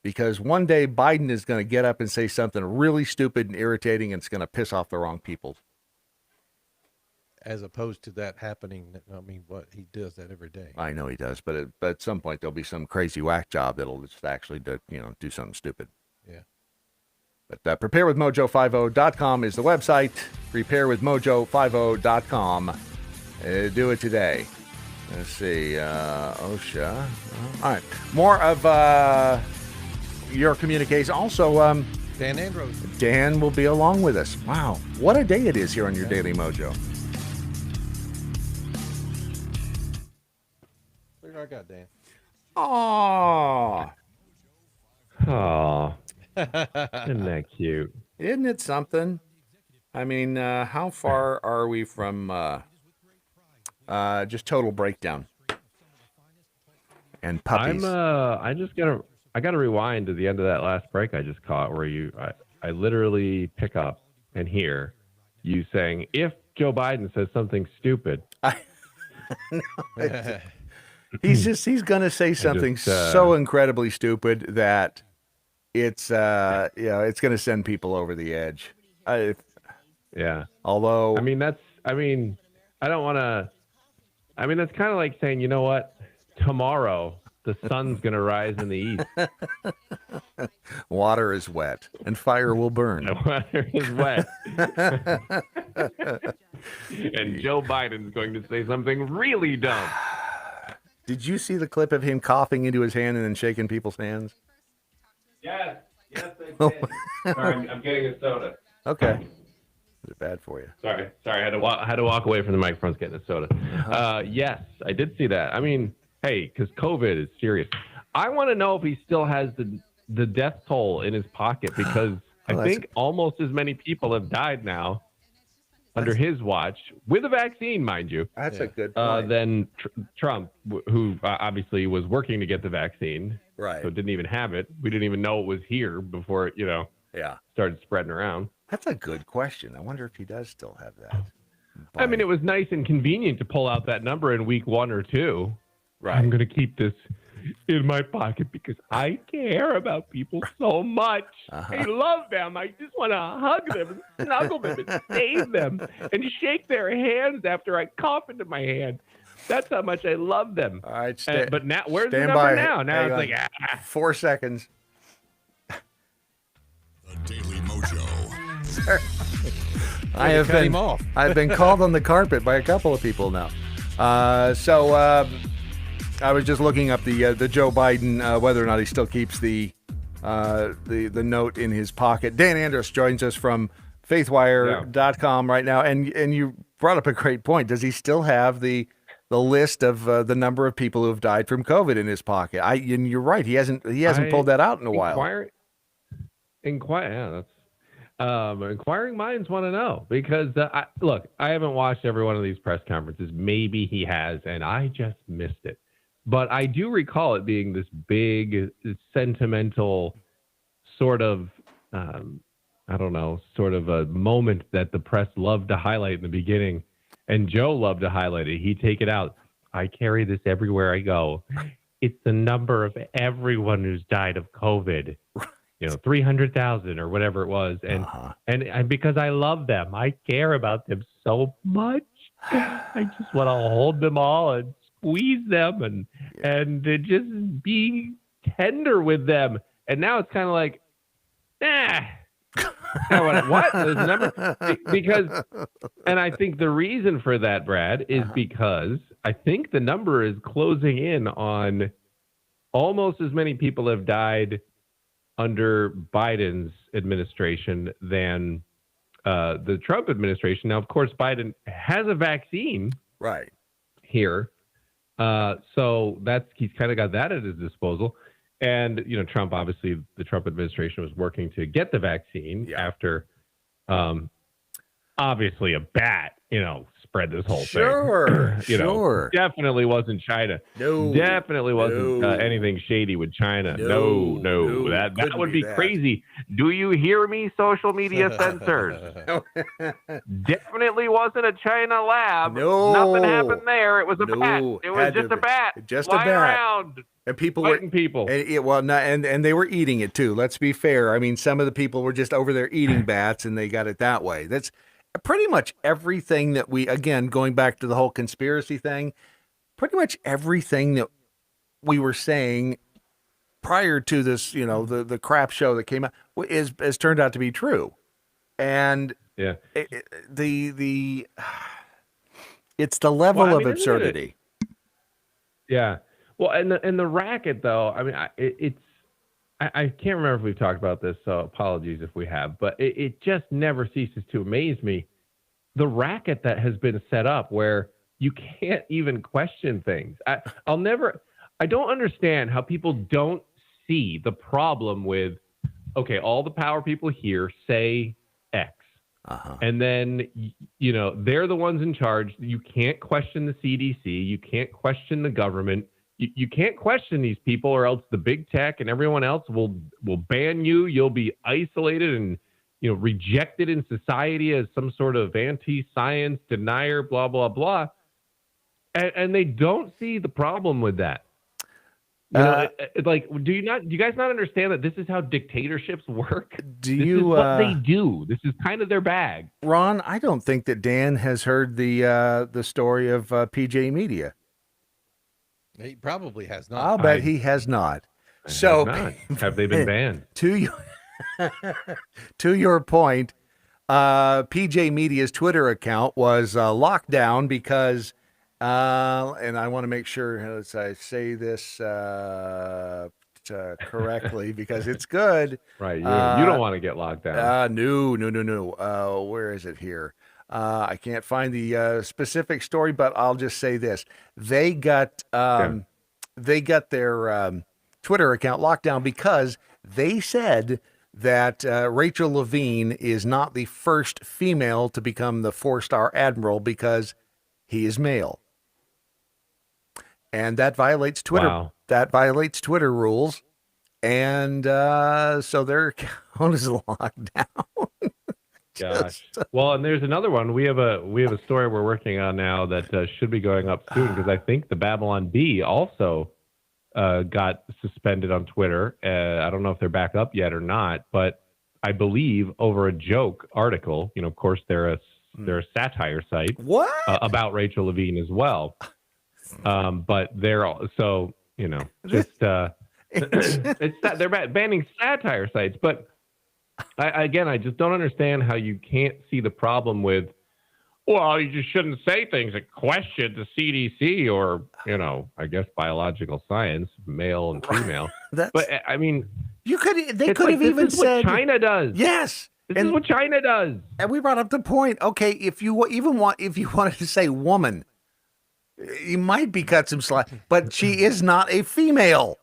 Because one day Biden is going to get up and say something really stupid and irritating, and it's going to piss off the wrong people. As opposed to that happening, he does that every day. I know he does, but at some point there'll be some crazy whack job that'll just actually do something stupid. Yeah. But preparewithmojo50.com is the website. Preparewithmojo50.com. Do it today. Let's see. OSHA. All right. More of your communication. Also, Dan Andros. Dan will be along with us. Wow. What a day it is here on your Daily Mojo. Look what I got, Dan. Aww. Isn't that cute? Isn't it something? I mean, how far are we from just total breakdown and puppies? I got to rewind to the end of that last break I just caught, where I literally pick up and hear you saying, if Joe Biden says something stupid. He's going to say something so incredibly stupid that it's it's going to send people over the edge. Although that's kind of like saying, you know what, tomorrow the sun's going to rise in the east. Water is wet and fire will burn. Water is wet. And Joe Biden's going to say something really dumb. Did you see the clip of him coughing into his hand and then shaking people's hands? Yes, I did. Sorry, I'm getting a soda. Okay. Is it bad for you? Sorry. I had to walk away from the microphone. Getting a soda. Yes, I did see that. I mean, hey, because COVID is serious. I want to know if he still has the death toll in his pocket, because I think almost as many people have died now under his watch, with a vaccine, mind you. That's a good point. Than Trump, who obviously was working to get the vaccine. Right. So didn't even have it. We didn't even know it was here before it, started spreading around. That's a good question. I wonder if he does still have that. I mean, it was nice and convenient to pull out that number in week 1 or 2. Right. I'm going to keep this in my pocket because I care about people so much. I love them. I just want to hug them and snuggle them and save them and shake their hands after I cough into my hand. That's how much I love them. All right, but now, where's the number now? Now it's like 4 seconds. The Daily Mojo. I've been called on the carpet by a couple of people now. I was just looking up the Joe Biden, whether or not he still keeps the note in his pocket. Dan Andros joins us from faithwire.com right now, and you brought up a great point. Does he still have the list of the number of people who have died from COVID in his pocket? And you're right, he hasn't pulled that out in a while. Inquiring minds want to know because I haven't watched every one of these press conferences. Maybe he has, and I just missed it. But I do recall it being this big, sentimental sort of, sort of a moment that the press loved to highlight in the beginning. And Joe loved to highlight it. He'd take it out. I carry this everywhere I go. It's the number of everyone who's died of COVID. 300,000 or whatever it was. And because I love them, I care about them so much. I just want to hold them all and squeeze them and just be tender with them. And now it's kind of like, what? There's a number? Because, and I think the reason for that, Brad, is because I think the number is closing in on almost as many people have died under Biden's administration than the Trump administration. Now, of course, Biden has a vaccine right here. So he's kind of got that at his disposal. And, Trump, obviously, the Trump administration was working to get the vaccine after, obviously, a bat, spread this whole thing. Sure. Definitely wasn't China. No. Definitely wasn't anything shady with China. No. That would be crazy. Do you hear me, social media censors? Definitely wasn't a China lab. No. Nothing happened there. It was a bat. It was just a bat. Just flying a bat. Around. And people fighting people. And they were eating it too. Let's be fair. I mean, some of the people were just over there eating bats, and they got it that way. That's pretty much everything that again, going back to the whole conspiracy thing, pretty much everything that we were saying prior to this, the crap show that came out has turned out to be true. And it's the level of absurdity. Yeah. Well, and the racket, though, I mean, I can't remember if we've talked about this, so apologies if we have, but it just never ceases to amaze me. The racket that has been set up where you can't even question things. I don't understand how people don't see the problem with, okay, all the power people here say X. And then, they're the ones in charge. You can't question the CDC. You can't question the government. You can't question these people, or else the big tech and everyone else will ban you. You'll be isolated and rejected in society as some sort of anti-science denier, blah, blah, blah. And they don't see the problem with that. Do you guys not understand that this is how dictatorships work? This is what they do. This is kind of their bag. Ron, I don't think that Dan has heard the story of PJ Media. He probably has not. I'll bet he has not. Have they been banned? To your point, PJ Media's Twitter account was locked down because, and I want to make sure I say this correctly because it's good. Right. You don't want to get locked down. No. Where is it here? I can't find the specific story, but I'll just say this: they got their Twitter account locked down because they said that Rachel Levine is not the first female to become the 4-star admiral because he is male. And that violates Twitter. Wow. That violates Twitter rules. And so their account is locked down. Gosh. Well, and there's another one. We have a story we're working on now that should be going up soon because I think the Babylon Bee also got suspended on Twitter. I don't know if they're back up yet or not, but I believe over a joke article. You know, of course, they're a satire site. What? About Rachel Levine as well. But they're also, you know, just they're banning satire sites. But I just don't understand how you can't see the problem with, well, you just shouldn't say things that question the CDC or, you know, I guess biological science, male and female. But I mean, they could have like, even this is said what China does. Yes. This is what China does. And we brought up the point. Okay, if you wanted to say woman, you might be cut some slack, but she is not a female.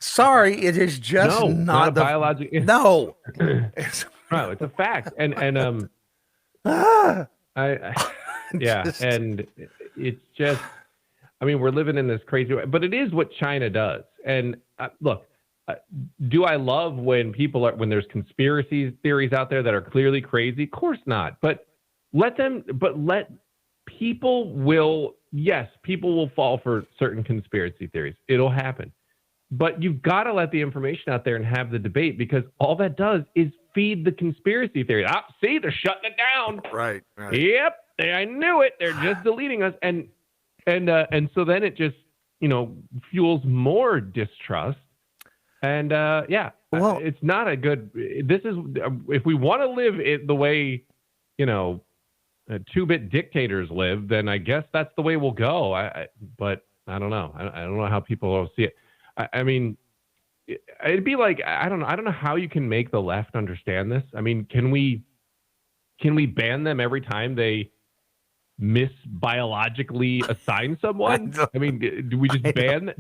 Sorry, it is just not a biological. No, no, it's a fact, and and it's just, I mean, we're living in this crazy way, but it is what China does. And look, do I love when there's conspiracy theories out there that are clearly crazy? Of course not. But people will fall for certain conspiracy theories. It'll happen. But you've got to let the information out there and have the debate, because all that does is feed the conspiracy theory. See, they're shutting it down. Right. Yep. I knew it. They're just deleting us. And so then it just, you know, fuels more distrust. And it's not a good, this is, if we want to live it the way, you know, 2-bit dictators live, then I guess that's the way we'll go. But I don't know. I don't know how people will see it. I mean, it'd be like, I don't know how you can make the left understand this. I mean, can we ban them every time they misbiologically assign someone? I mean, do we just ban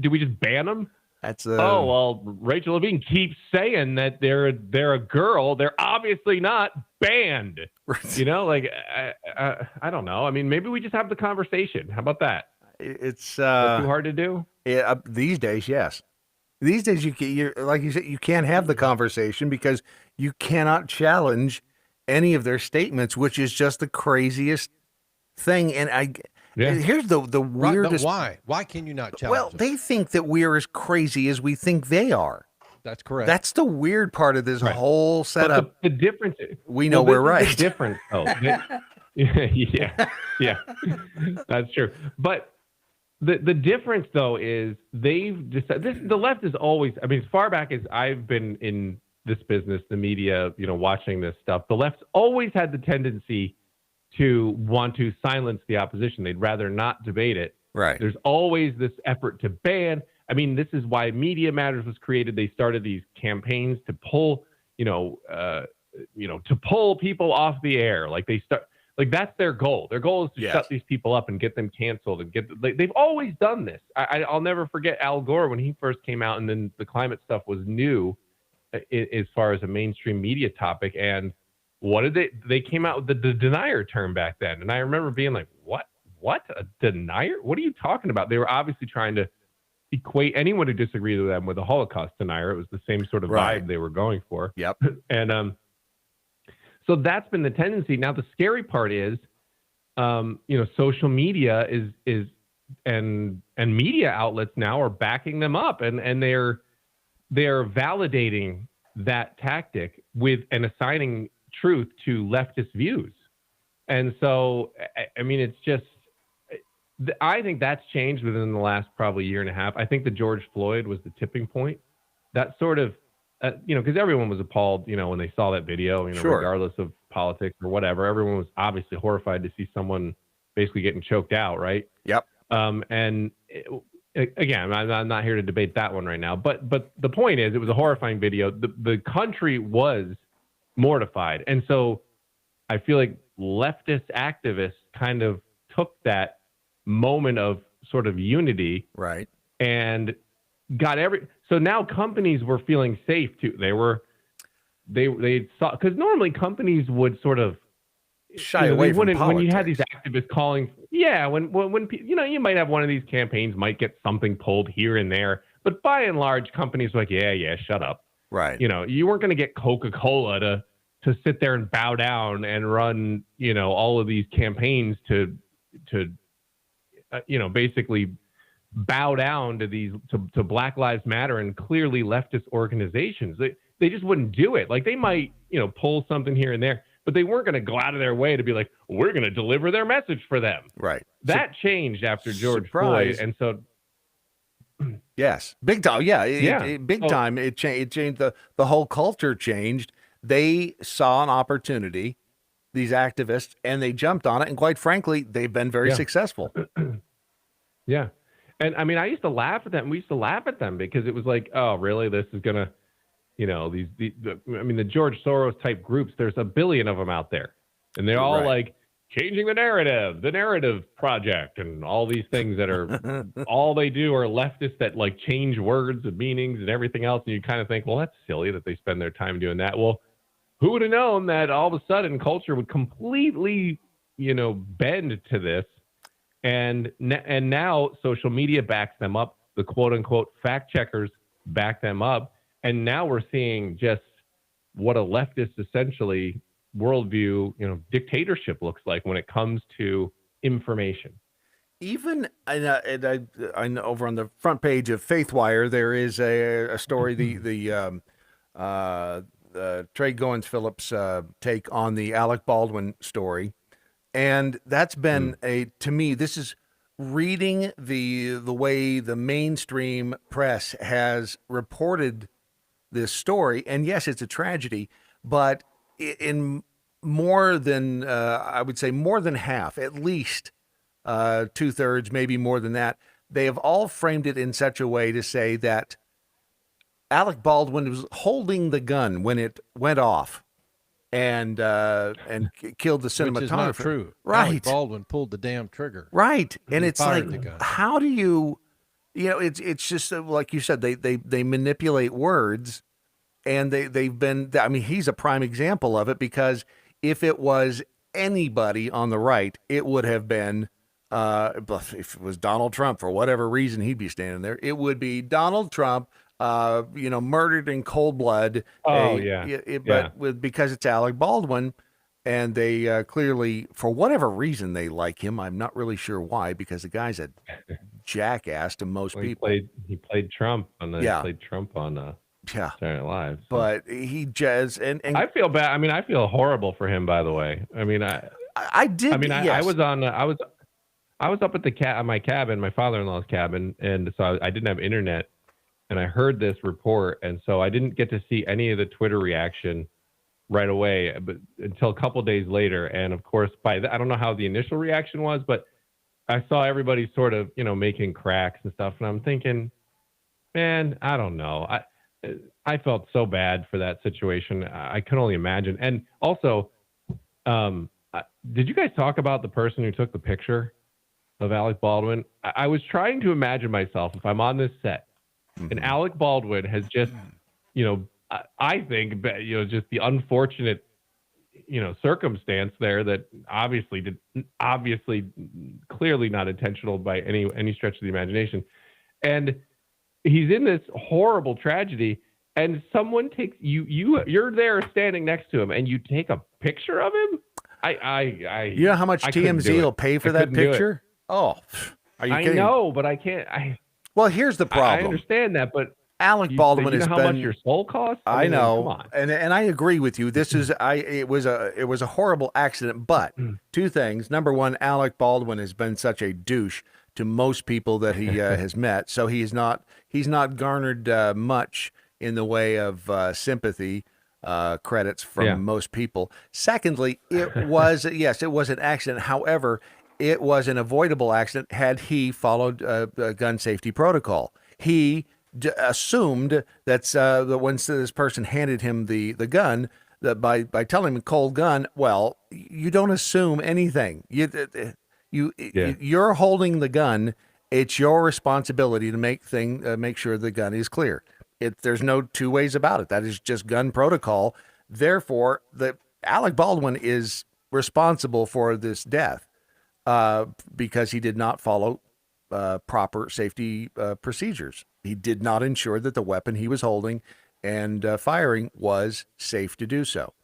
them? That's oh, well, Rachel Levine keeps saying that they're a girl. They're obviously not banned. You know, like I don't know. I mean, maybe we just have the conversation. How about that? It's too hard to do. Yeah, these days, yes. These days, you're like you said, you can't have the conversation because you cannot challenge any of their statements, which is just the craziest thing. And here's the weirdest. Why can you not challenge? Well, they think that we're as crazy as we think they are. That's correct. That's the weird part of this whole setup. The difference. We know we're right. The difference. Oh, yeah, that's true. But the difference, though, is they've decided. The left is always. I mean, as far back as I've been in this business, the media, you know, watching this stuff, the left's always had the tendency to want to silence the opposition. They'd rather not debate it. Right. There's always this effort to ban. I mean, this is why Media Matters was created. They started these campaigns to pull, to pull people off the air. Like that's their goal. Their goal is to shut these people up and get them canceled and they've always done this. I'll never forget Al Gore when he first came out, and then the climate stuff was new as far as a mainstream media topic. And what did they came out with the denier term back then. And I remember being like, what a denier? What are you talking about? They were obviously trying to equate anyone who disagreed with them with a Holocaust denier. It was the same sort of vibe they were going for. Yep. And so that's been the tendency. Now the scary part is, social media is and media outlets now are backing them up, and they're validating that tactic with and assigning truth to leftist views. And so, I mean, it's just, I think that's changed within the last probably year and a half. I think the George Floyd was the tipping point. That sort of, because everyone was appalled, when they saw that video, regardless of politics or whatever, everyone was obviously horrified to see someone basically getting choked out, right? Yep. Again, I'm not here to debate that one right now, but the point is, it was a horrifying video. The country was mortified. And so I feel like leftist activists kind of took that moment of sort of unity, right, and got so now companies were feeling safe too. They were they saw, because normally companies would sort of shy away from politics. When you had these activists calling, when you might have one of these campaigns might get something pulled here and there, but by and large, companies were like, yeah, shut up. Right. You weren't going to get Coca-Cola to sit there and bow down and run, all of these campaigns to basically bow down to these to Black Lives Matter and clearly leftist organizations. They just wouldn't do it. Like they might, pull something here and there, but they weren't going to go out of their way to be like, we're going to deliver their message for them. Right. That changed after George Floyd, and so. Yes, big time. Yeah, big time. It changed the whole culture changed. They saw an opportunity, these activists, and they jumped on it. And quite frankly, they've been very successful. Yeah. And I mean, I used to laugh at them. We used to laugh at them because it was like, oh, really? This is going to, the George Soros type groups, there's a billion of them out there. And they're all like changing the narrative project, and all these things that are, all they do are leftists that like change words and meanings and everything else. And you kind of think, well, that's silly that they spend their time doing that. Well, who would have known that all of a sudden culture would completely, bend to this? And now social media backs them up. The quote unquote fact checkers back them up. And now we're seeing just what a leftist essentially worldview, dictatorship looks like when it comes to information. Even I know over on the front page of FaithWire, there is a story, the Trey Goins Phillips take on the Alec Baldwin story. And that's been to me, this is reading the way the mainstream press has reported this story. And yes, it's a tragedy, but in more than, I would say more than half, at least 2/3, maybe more than that, they have all framed it in such a way to say that Alec Baldwin was holding the gun when it went off and killed the cinematographer. Which is not true. Right. Alec Baldwin pulled the damn trigger. Right. And it's fired like, the gun. how do you, it's just like you said, they manipulate words, and they've been, I mean, he's a prime example of it, because if it was anybody on the right, it would have been, if it was Donald Trump, for whatever reason, he'd be standing there. It would be Donald Trump, murdered in cold blood. Because it's Alec Baldwin, and they clearly, for whatever reason, they like him. I'm not really sure why, because the guy's a jackass to most people. He played Trump on He played Trump on Saturday Night Live. So. But he just and I feel bad. I mean, I feel horrible for him. By the way, I mean, I did. I mean, yes. I was up at my cabin, my father-in-law's cabin, and so I didn't have internet. And I heard this report, and so I didn't get to see any of the Twitter reaction right away, but until a couple days later. And of course, I don't know how the initial reaction was, but I saw everybody sort of, making cracks and stuff. And I'm thinking, man, I don't know. I felt so bad for that situation. I can only imagine. And also, did you guys talk about the person who took the picture of Alec Baldwin? I was trying to imagine myself if I'm on this set. And Alec Baldwin has just, I think, just the unfortunate, circumstance there that obviously clearly not intentional by any stretch of the imagination. And he's in this horrible tragedy, and someone takes you're there standing next to him, and you take a picture of him. You know how much TMZ will pay for that picture? Oh, are you kidding? I know, but I can't. Well, here's the problem. I understand that, but Alec Baldwin has been. How much your soul costs? I know, come on. and I agree with you. This is it was a horrible accident. But two things. Number one, Alec Baldwin has been such a douche to most people that he has met. So he's not garnered much in the way of sympathy credits from most people. Secondly, it was it was an accident. However, it was an avoidable accident had he followed the gun safety protocol. He assumed that once this person handed him the gun, that by telling him cold gun, well, you don't assume anything. You're holding the gun. It's your responsibility to make sure the gun is clear. There's no two ways about it. That is just gun protocol. Therefore, Alec Baldwin is responsible for this death because he did not follow proper safety procedures. He did not ensure that the weapon he was holding and firing was safe to do so.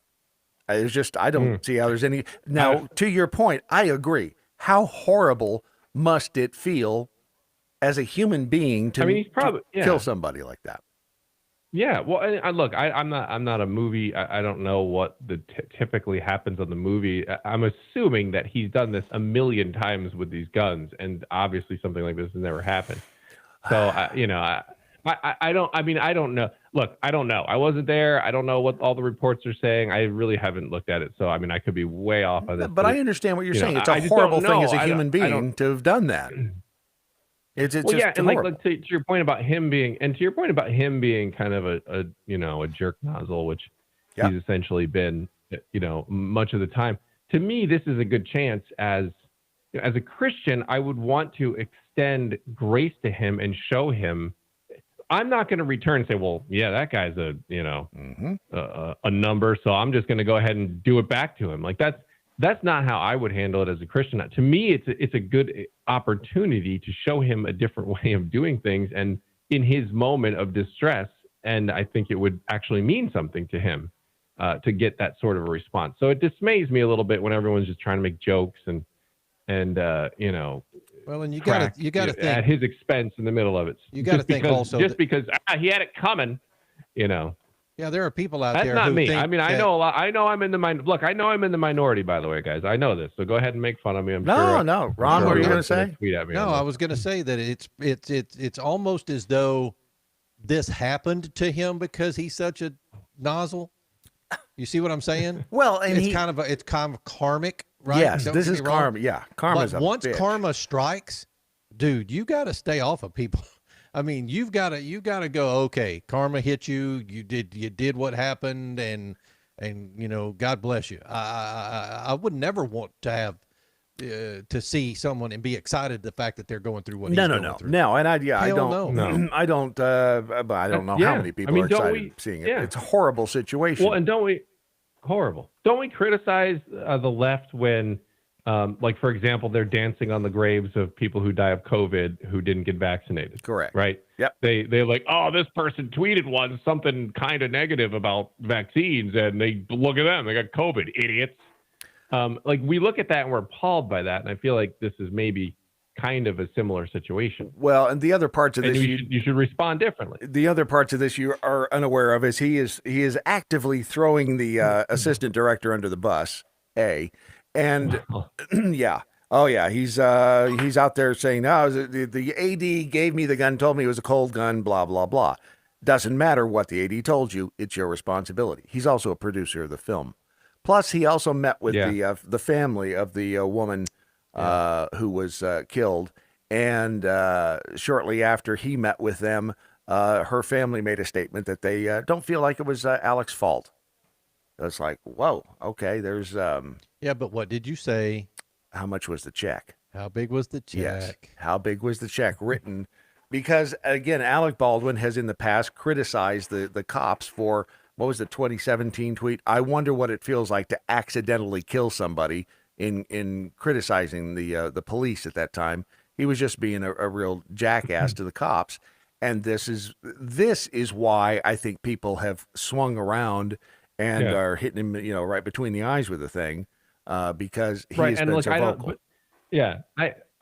It's just, I don't see how there's any. Now, to your point, I agree. How horrible must it feel as a human being to, he's probably, kill somebody like that? Yeah, well, look, I'm not a movie. I don't know what typically happens on the movie. I'm assuming that he's done this a million times with these guns, and obviously something like this has never happened. So, I don't know. Look, I don't know. I wasn't there. I don't know what all the reports are saying. I really haven't looked at it. So, I could be way off on this. But I understand what you're saying. It's a horrible thing as a human being to have done that. It's well, just yeah, and horrible. like to your point about him being, kind of a jerk nozzle, which he's essentially been, much of the time. To me, this is a good chance as a Christian. I would want to extend grace to him and show him. I'm not going to return and say, well, yeah, that guy's a number, so I'm just going to go ahead and do it back to him. Like that's not how I would handle it as a Christian. To me, it's a good opportunity to show him a different way of doing things, and in his moment of distress. And I think it would actually mean something to him to get that sort of a response. So it dismays me a little bit when everyone's just trying to make jokes and well, and you got to think at his expense in the middle of it. You got to think also because he had it coming, Yeah, there are people out That's there. That's not who me. think I mean, I know a lot. I know I'm in the Look, I know I'm in the minority, by the way, guys. I know this. So go ahead and make fun of me. No. Ron, what were you going to say? Tweet at me. No, I was going to say that it's almost as though this happened to him because he's such a nozzle. You see what I'm saying? Well, and it's kind of karmic, right? Yes, Don't this get is me wrong. karma. Yeah, karma's But a once bitch. karma strikes, dude, you got to stay off of people. I mean, you got to go, okay, karma hit you. You did what happened, and God bless you. I would never want to have to see someone and be excited the fact that they're going through what he's going through. No, and I Hell don't no. I don't but I don't know how many people are excited seeing it. Yeah. It's a horrible situation. Well, and don't we criticize the left when like, for example, they're dancing on the graves of people who die of COVID who didn't get vaccinated. Correct. Right. Yep. They're like, oh, this person tweeted something kind of negative about vaccines, and they look at them, they got COVID, idiots. Like, we look at that and we're appalled by that, and I feel like this is maybe kind of a similar situation. Well, and the other parts of this you should respond differently. The other parts of this you are unaware of is he is actively throwing the assistant director under the bus. And yeah. Oh yeah, he's out there saying, "No, the AD gave me the gun, told me it was a cold gun, blah blah blah." Doesn't matter what the AD told you; it's your responsibility. He's also a producer of the film. Plus, he also met with the family of the woman who was killed, and shortly after he met with them, her family made a statement that they don't feel like it was Alec's fault. It's like, whoa, okay, there's Yeah, but what did you say? How much was the check? How big was the check? Yes. How big was the check written? Because, again, Alec Baldwin has in the past criticized the cops for, what was the 2017 tweet? I wonder what it feels like to accidentally kill somebody in criticizing the police at that time. He was just being a real jackass to the cops. And this is why I think people have swung around and are hitting him, right between the eyes with the thing. Because he has been so vocal.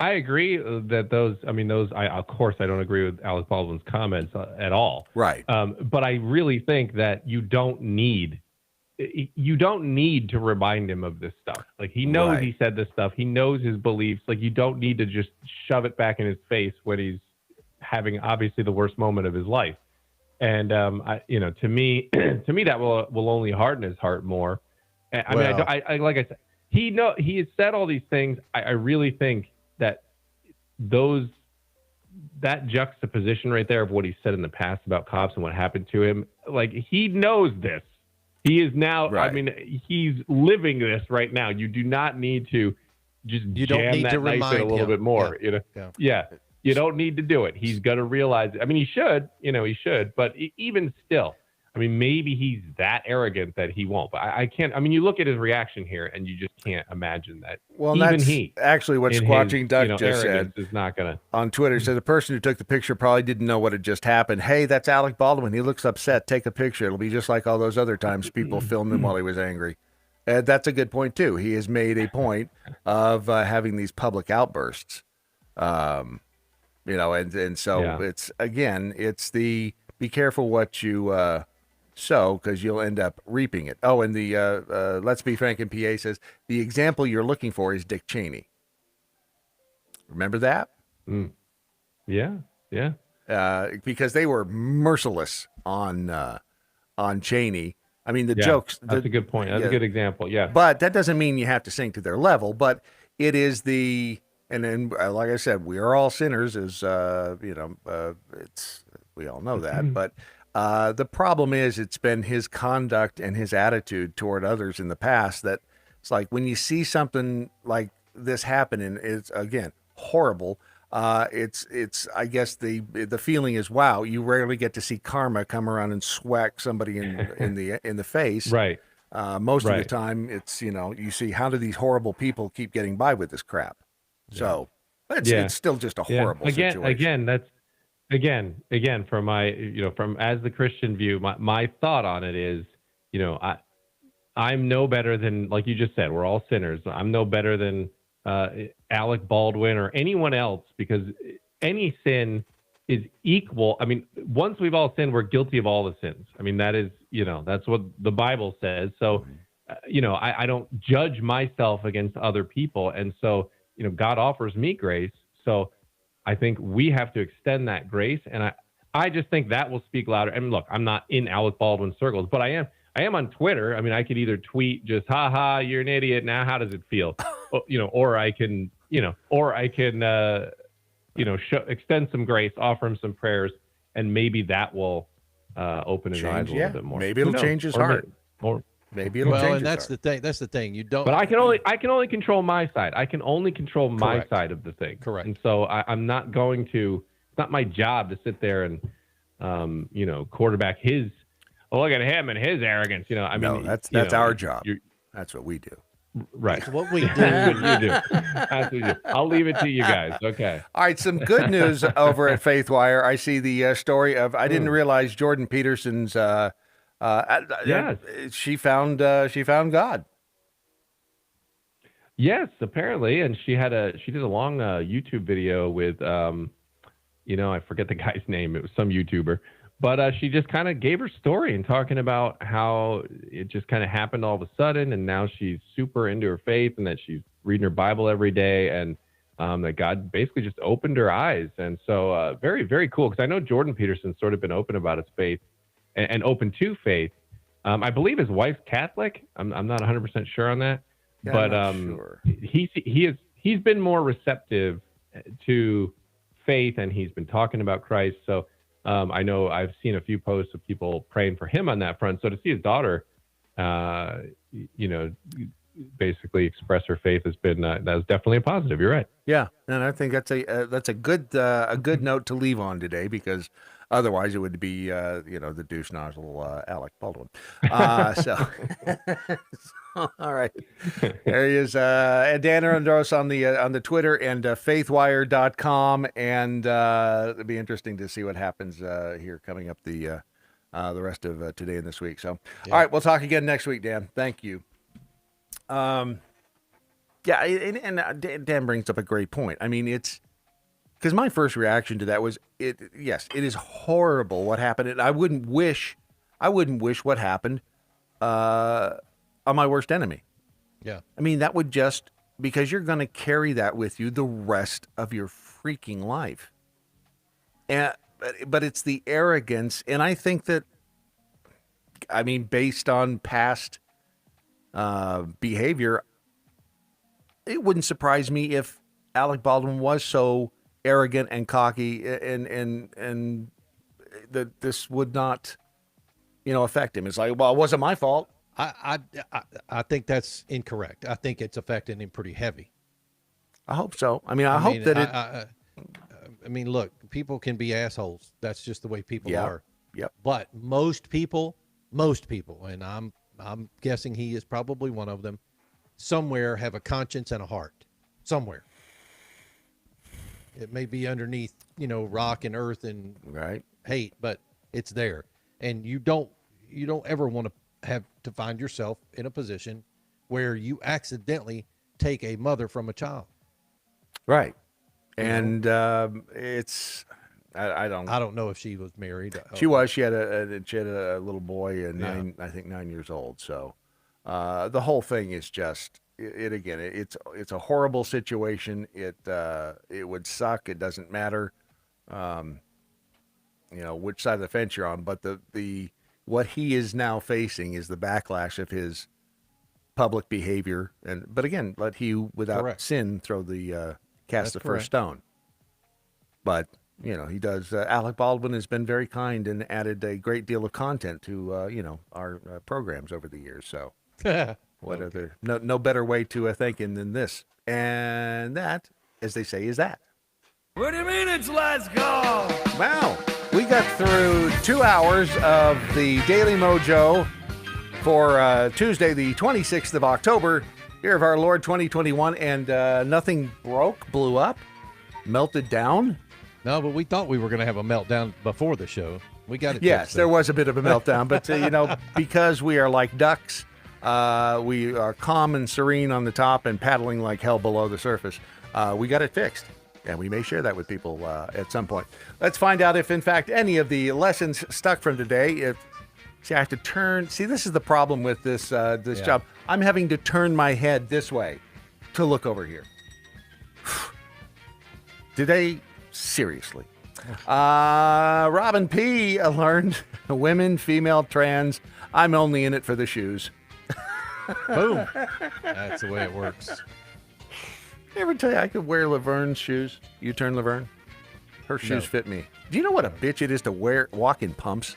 I agree that those, of course, I don't agree with Alec Baldwin's comments at all. Right. But I really think that you don't need to remind him of this stuff. Like, he knows he said this stuff. He knows his beliefs. Like, you don't need to just shove it back in his face when he's having obviously the worst moment of his life. And, to me, that will only harden his heart more. I like I said, he has said all these things. I really think that that juxtaposition right there of what he said in the past about cops and what happened to him, like, he knows this. He is now, he's living this right now. You do not need to just jam that knife in a little bit more. You don't need to do it. He's going to realize it. I mean, he should, but even still, I mean, maybe he's that arrogant that he won't. But I can't. I mean, you look at his reaction here, and you just can't imagine that. Well, even that's he, actually what in Squatching his, Duck just said arrogance is not gonna. on Twitter. Said the person who took the picture probably didn't know what had just happened. Hey, that's Alec Baldwin. He looks upset. Take a picture. It'll be just like all those other times people filmed him while he was angry. That's a good point too. He has made a point of having these public outbursts. And so it's the be careful what you sow, because you'll end up reaping it. Oh, and the Let's Be Frank in PA says the example you're looking for is Dick Cheney. Remember that? Yeah. Because they were merciless on Cheney. I mean, the jokes. That's a good point. That's a good example. Yeah. But that doesn't mean you have to sink to their level. But it is and then, like I said, we are all sinners. We all know that. But the problem is, it's been his conduct and his attitude toward others in the past that it's like when you see something like this happen, and it's again horrible. It's I guess the feeling is, wow, you rarely get to see karma come around and swack somebody in the face. Right. Most of the time, it's you see, how do these horrible people keep getting by with this crap? So it's still just a horrible situation. Again, from my from as the Christian view, my thought on it is, I'm no better than, like you just said, we're all sinners. I'm no better than Alec Baldwin or anyone else, because any sin is equal. I mean, once we've all sinned, we're guilty of all the sins. I mean, that is, that's what the Bible says. So, I don't judge myself against other people. And so, God offers me grace. So I think we have to extend that grace. And I just think that will speak louder. And look, I'm not in Alec Baldwin circles, but I am on Twitter. I mean, I could either tweet just, ha, you're an idiot. Now, how does it feel? Or I can, extend some grace, offer him some prayers, and maybe that will open his eyes a little bit more. Maybe it'll change his heart. Maybe it'll change his heart. That's the thing. That's the thing. You don't. But I can only control my side. I can only control my side of the thing. Correct. And so I'm not going to. It's not my job to sit there and, quarterback his. Oh, look at him and his arrogance. That's our job. That's what we do. Right. That's what we do. That's what you do. That's what you do. I'll leave it to you guys. Okay. All right. Some good news over at Faithwire. I see the story of. I didn't realize Jordan Peterson's. Yes. She found God. Yes, apparently, and she did a long YouTube video with I forget the guy's name. It was some YouTuber, but she just kind of gave her story and talking about how it just kind of happened all of a sudden, and now she's super into her faith and that she's reading her Bible every day, and that God basically just opened her eyes. And so very, very cool, because I know Jordan Peterson's sort of been open about his faith and open to faith. I believe his wife's Catholic. I'm not 100% sure on that, but sure. he's been more receptive to faith, and he's been talking about Christ. So I know I've seen a few posts of people praying for him on that front. So to see his daughter, basically express her faith has been that's definitely a positive. You're right. Yeah, and I think that's a good note to leave on today, because otherwise it would be the douche nozzle Alec Baldwin. So all right, there he is. Dan Andros on the Twitter and faithwire.com, and it'll be interesting to see what happens here coming up the rest of today and this week. So all right, we'll talk again next week, Dan. Thank you. And Dan brings up a great point. I mean, it's because my first reaction to that was, yes, it is horrible what happened. And I wouldn't wish what happened on my worst enemy. Yeah. I mean, that would just, because you're going to carry that with you the rest of your freaking life. But it's the arrogance. And I think that, based on past behavior, it wouldn't surprise me if Alec Baldwin was so arrogant and cocky, and that this would not, affect him. It's like, well, it wasn't my fault. I think that's incorrect. I think it's affecting him pretty heavy. I hope so. I hope that look, people can be assholes. That's just the way people are. Yep. But most people most people, and I'm guessing he is probably one of them, somewhere have a conscience and a heart. Somewhere. It may be underneath, rock and earth and hate, but it's there. And you don't ever want to have to find yourself in a position where you accidentally take a mother from a child. Right. And it's I don't know if she was married. She was. She had a little boy, and 9 years old. So the whole thing is just it's a horrible situation. It would suck. It doesn't matter, which side of the fence you're on. But the what he is now facing is the backlash of his public behavior. But again, let he without sin throw the cast the first stone. But he does. Alec Baldwin has been very kind and added a great deal of content to our programs over the years. So what other no better way to thank him than this? And that, as they say, is that. What do you mean it's last call? Wow, we got through 2 hours of the Daily Mojo for Tuesday, the 26th of October, year of our Lord 2021, and nothing blew up, melted down. No, but we thought we were going to have a meltdown before the show. We got it. Yes, there was a bit of a meltdown, but because we are like ducks, we are calm and serene on the top and paddling like hell below the surface. We got it fixed, and we may share that with people at some point. Let's find out if, in fact, any of the lessons stuck from today. I have to turn. See, this is the problem with this job. I'm having to turn my head this way to look over here. Did they? Seriously. Robin P. learned women, female, trans. I'm only in it for the shoes. Boom. That's the way it works. Ever tell you I could wear Laverne's shoes? You turn Laverne? Her shoes fit me. Do you know what a bitch it is to walk in pumps?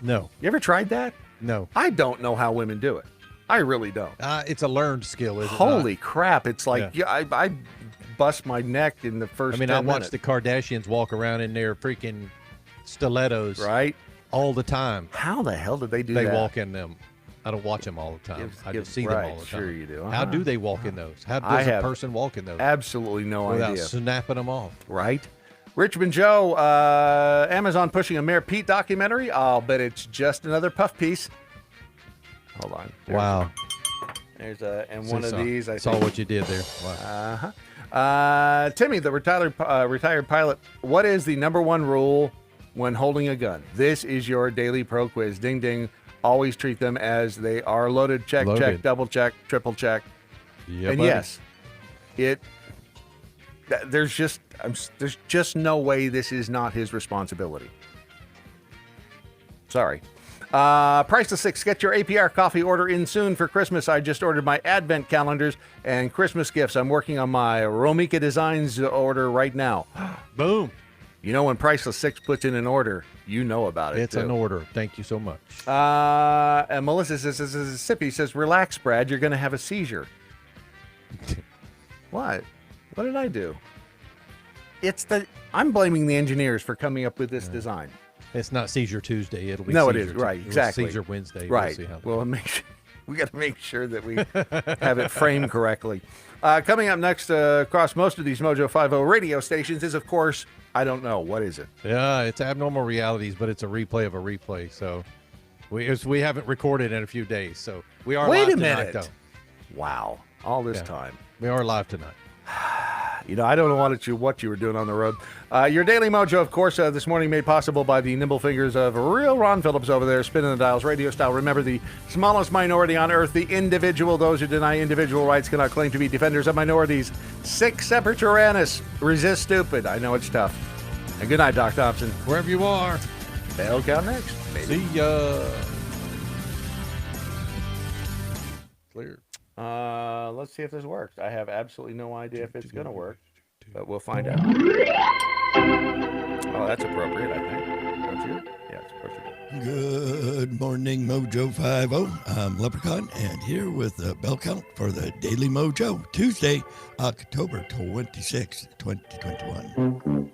No. You ever tried that? No. I don't know how women do it. I really don't. It's a learned skill, isn't it? Holy crap. It's like, I bust my neck in the first 10 minutes. I watch the Kardashians walk around in their freaking stilettos. Right. All the time. How the hell did they do that? They walk in them. I don't watch them all the time. I just see them all the time. Sure you do. How do they walk in those? How does a person walk in those? Absolutely no idea. Without snapping them off. Right. Richmond Joe, Amazon pushing a Mayor Pete documentary. I'll bet it's just another puff piece. Hold on. Wow. There's one of these. I saw what you did there. Wow. Timmy, the retired pilot. What is the number one rule when holding a gun? This is your daily pro quiz. Ding ding. Always treat them as they are loaded. Check, check, double check, triple check. Yeah, and buddy. yes, there's just no way this is not his responsibility. Sorry. Priceless 6. Get your APR coffee order in soon for Christmas. I just ordered my advent calendars and Christmas gifts. I'm working on my Romika Designs order right now. Boom. When Priceless 6 puts in an order, you know about it. It's an order. Thank you so much. And Melissa says, Sippy says, relax, Brad. You're going to have a seizure. What? What did I do? I'm blaming the engineers for coming up with this design. It's not Seizure Tuesday. It'll be Seizure it is. Right, exactly. Seizure Wednesday. Right. We'll we got to make sure that we have it framed correctly. Coming up next across most of these Mojo 50 radio stations is, of course, I don't know. What is it? Yeah, it's Abnormal Realities, but it's a replay of a replay. So we haven't recorded in a few days. So we are live tonight, though. Wow. All this time. We are live tonight. I don't know what you were doing on the road. Your Daily Mojo, of course, this morning made possible by the nimble fingers of real Ron Phillips over there, spinning the dials, radio style. Remember, the smallest minority on earth, the individual. Those who deny individual rights cannot claim to be defenders of minorities. Sic semper tyrannis. Resist stupid. I know it's tough. And good night, Doc Thompson. Wherever you are. Bell count next. Maybe. See ya. Clear. Let's see if this works. I have absolutely no idea if it's going to work, but we'll find out. Oh, that's appropriate, I think. Don't you? Yeah, it's perfect. Good morning, Mojo 50. I'm Leprechaun, and here with the bell count for the Daily Mojo, Tuesday, October 26, 2021.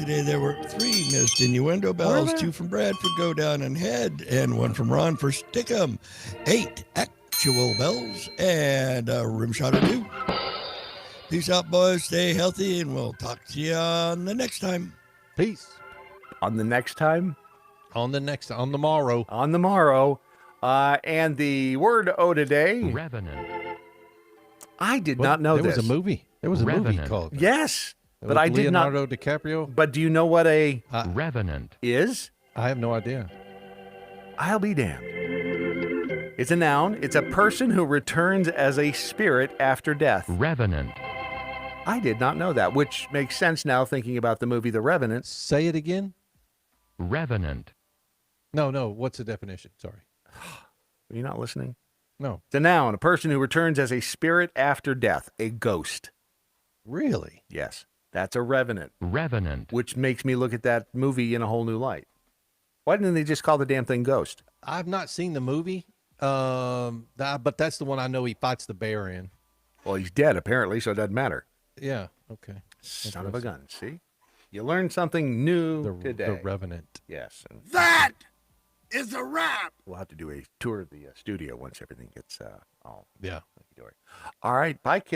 Today there were 3 missed innuendo bells, 2 from Brad for Go Down and Head, and 1 from Ron for Stick 'em. 8 actual bells, and a rim shot or 2. Peace out, boys. Stay healthy, and we'll talk to you on the next time. Peace. On the next time? On the morrow. On the morrow. And the word O today. Revenant. I did not know there this. was a movie. There was a movie Revenant. called. Yes, It but was I did not. Leonardo DiCaprio. But do you know what a Revenant is? I have no idea. I'll be damned. It's a noun. It's a person who returns as a spirit after death. Revenant. I did not know that, which makes sense now thinking about the movie The Revenant. Say it again. Revenant. No. What's the definition? Sorry. Are you not listening? No. It's a noun. A person who returns as a spirit after death. A ghost. Really? Yes. That's a revenant. Revenant. Which makes me look at that movie in a whole new light. Why didn't they just call the damn thing Ghost? I've not seen the movie, but that's the one I know he fights the bear in. Well, he's dead apparently, so it doesn't matter. Yeah. Okay. Son of a gun. See? You learned something new today. The Revenant. Yes. And That is a wrap. we'll have to do a tour of the studio once everything gets all Yeah. hunky-dory. All right. Bye, kids.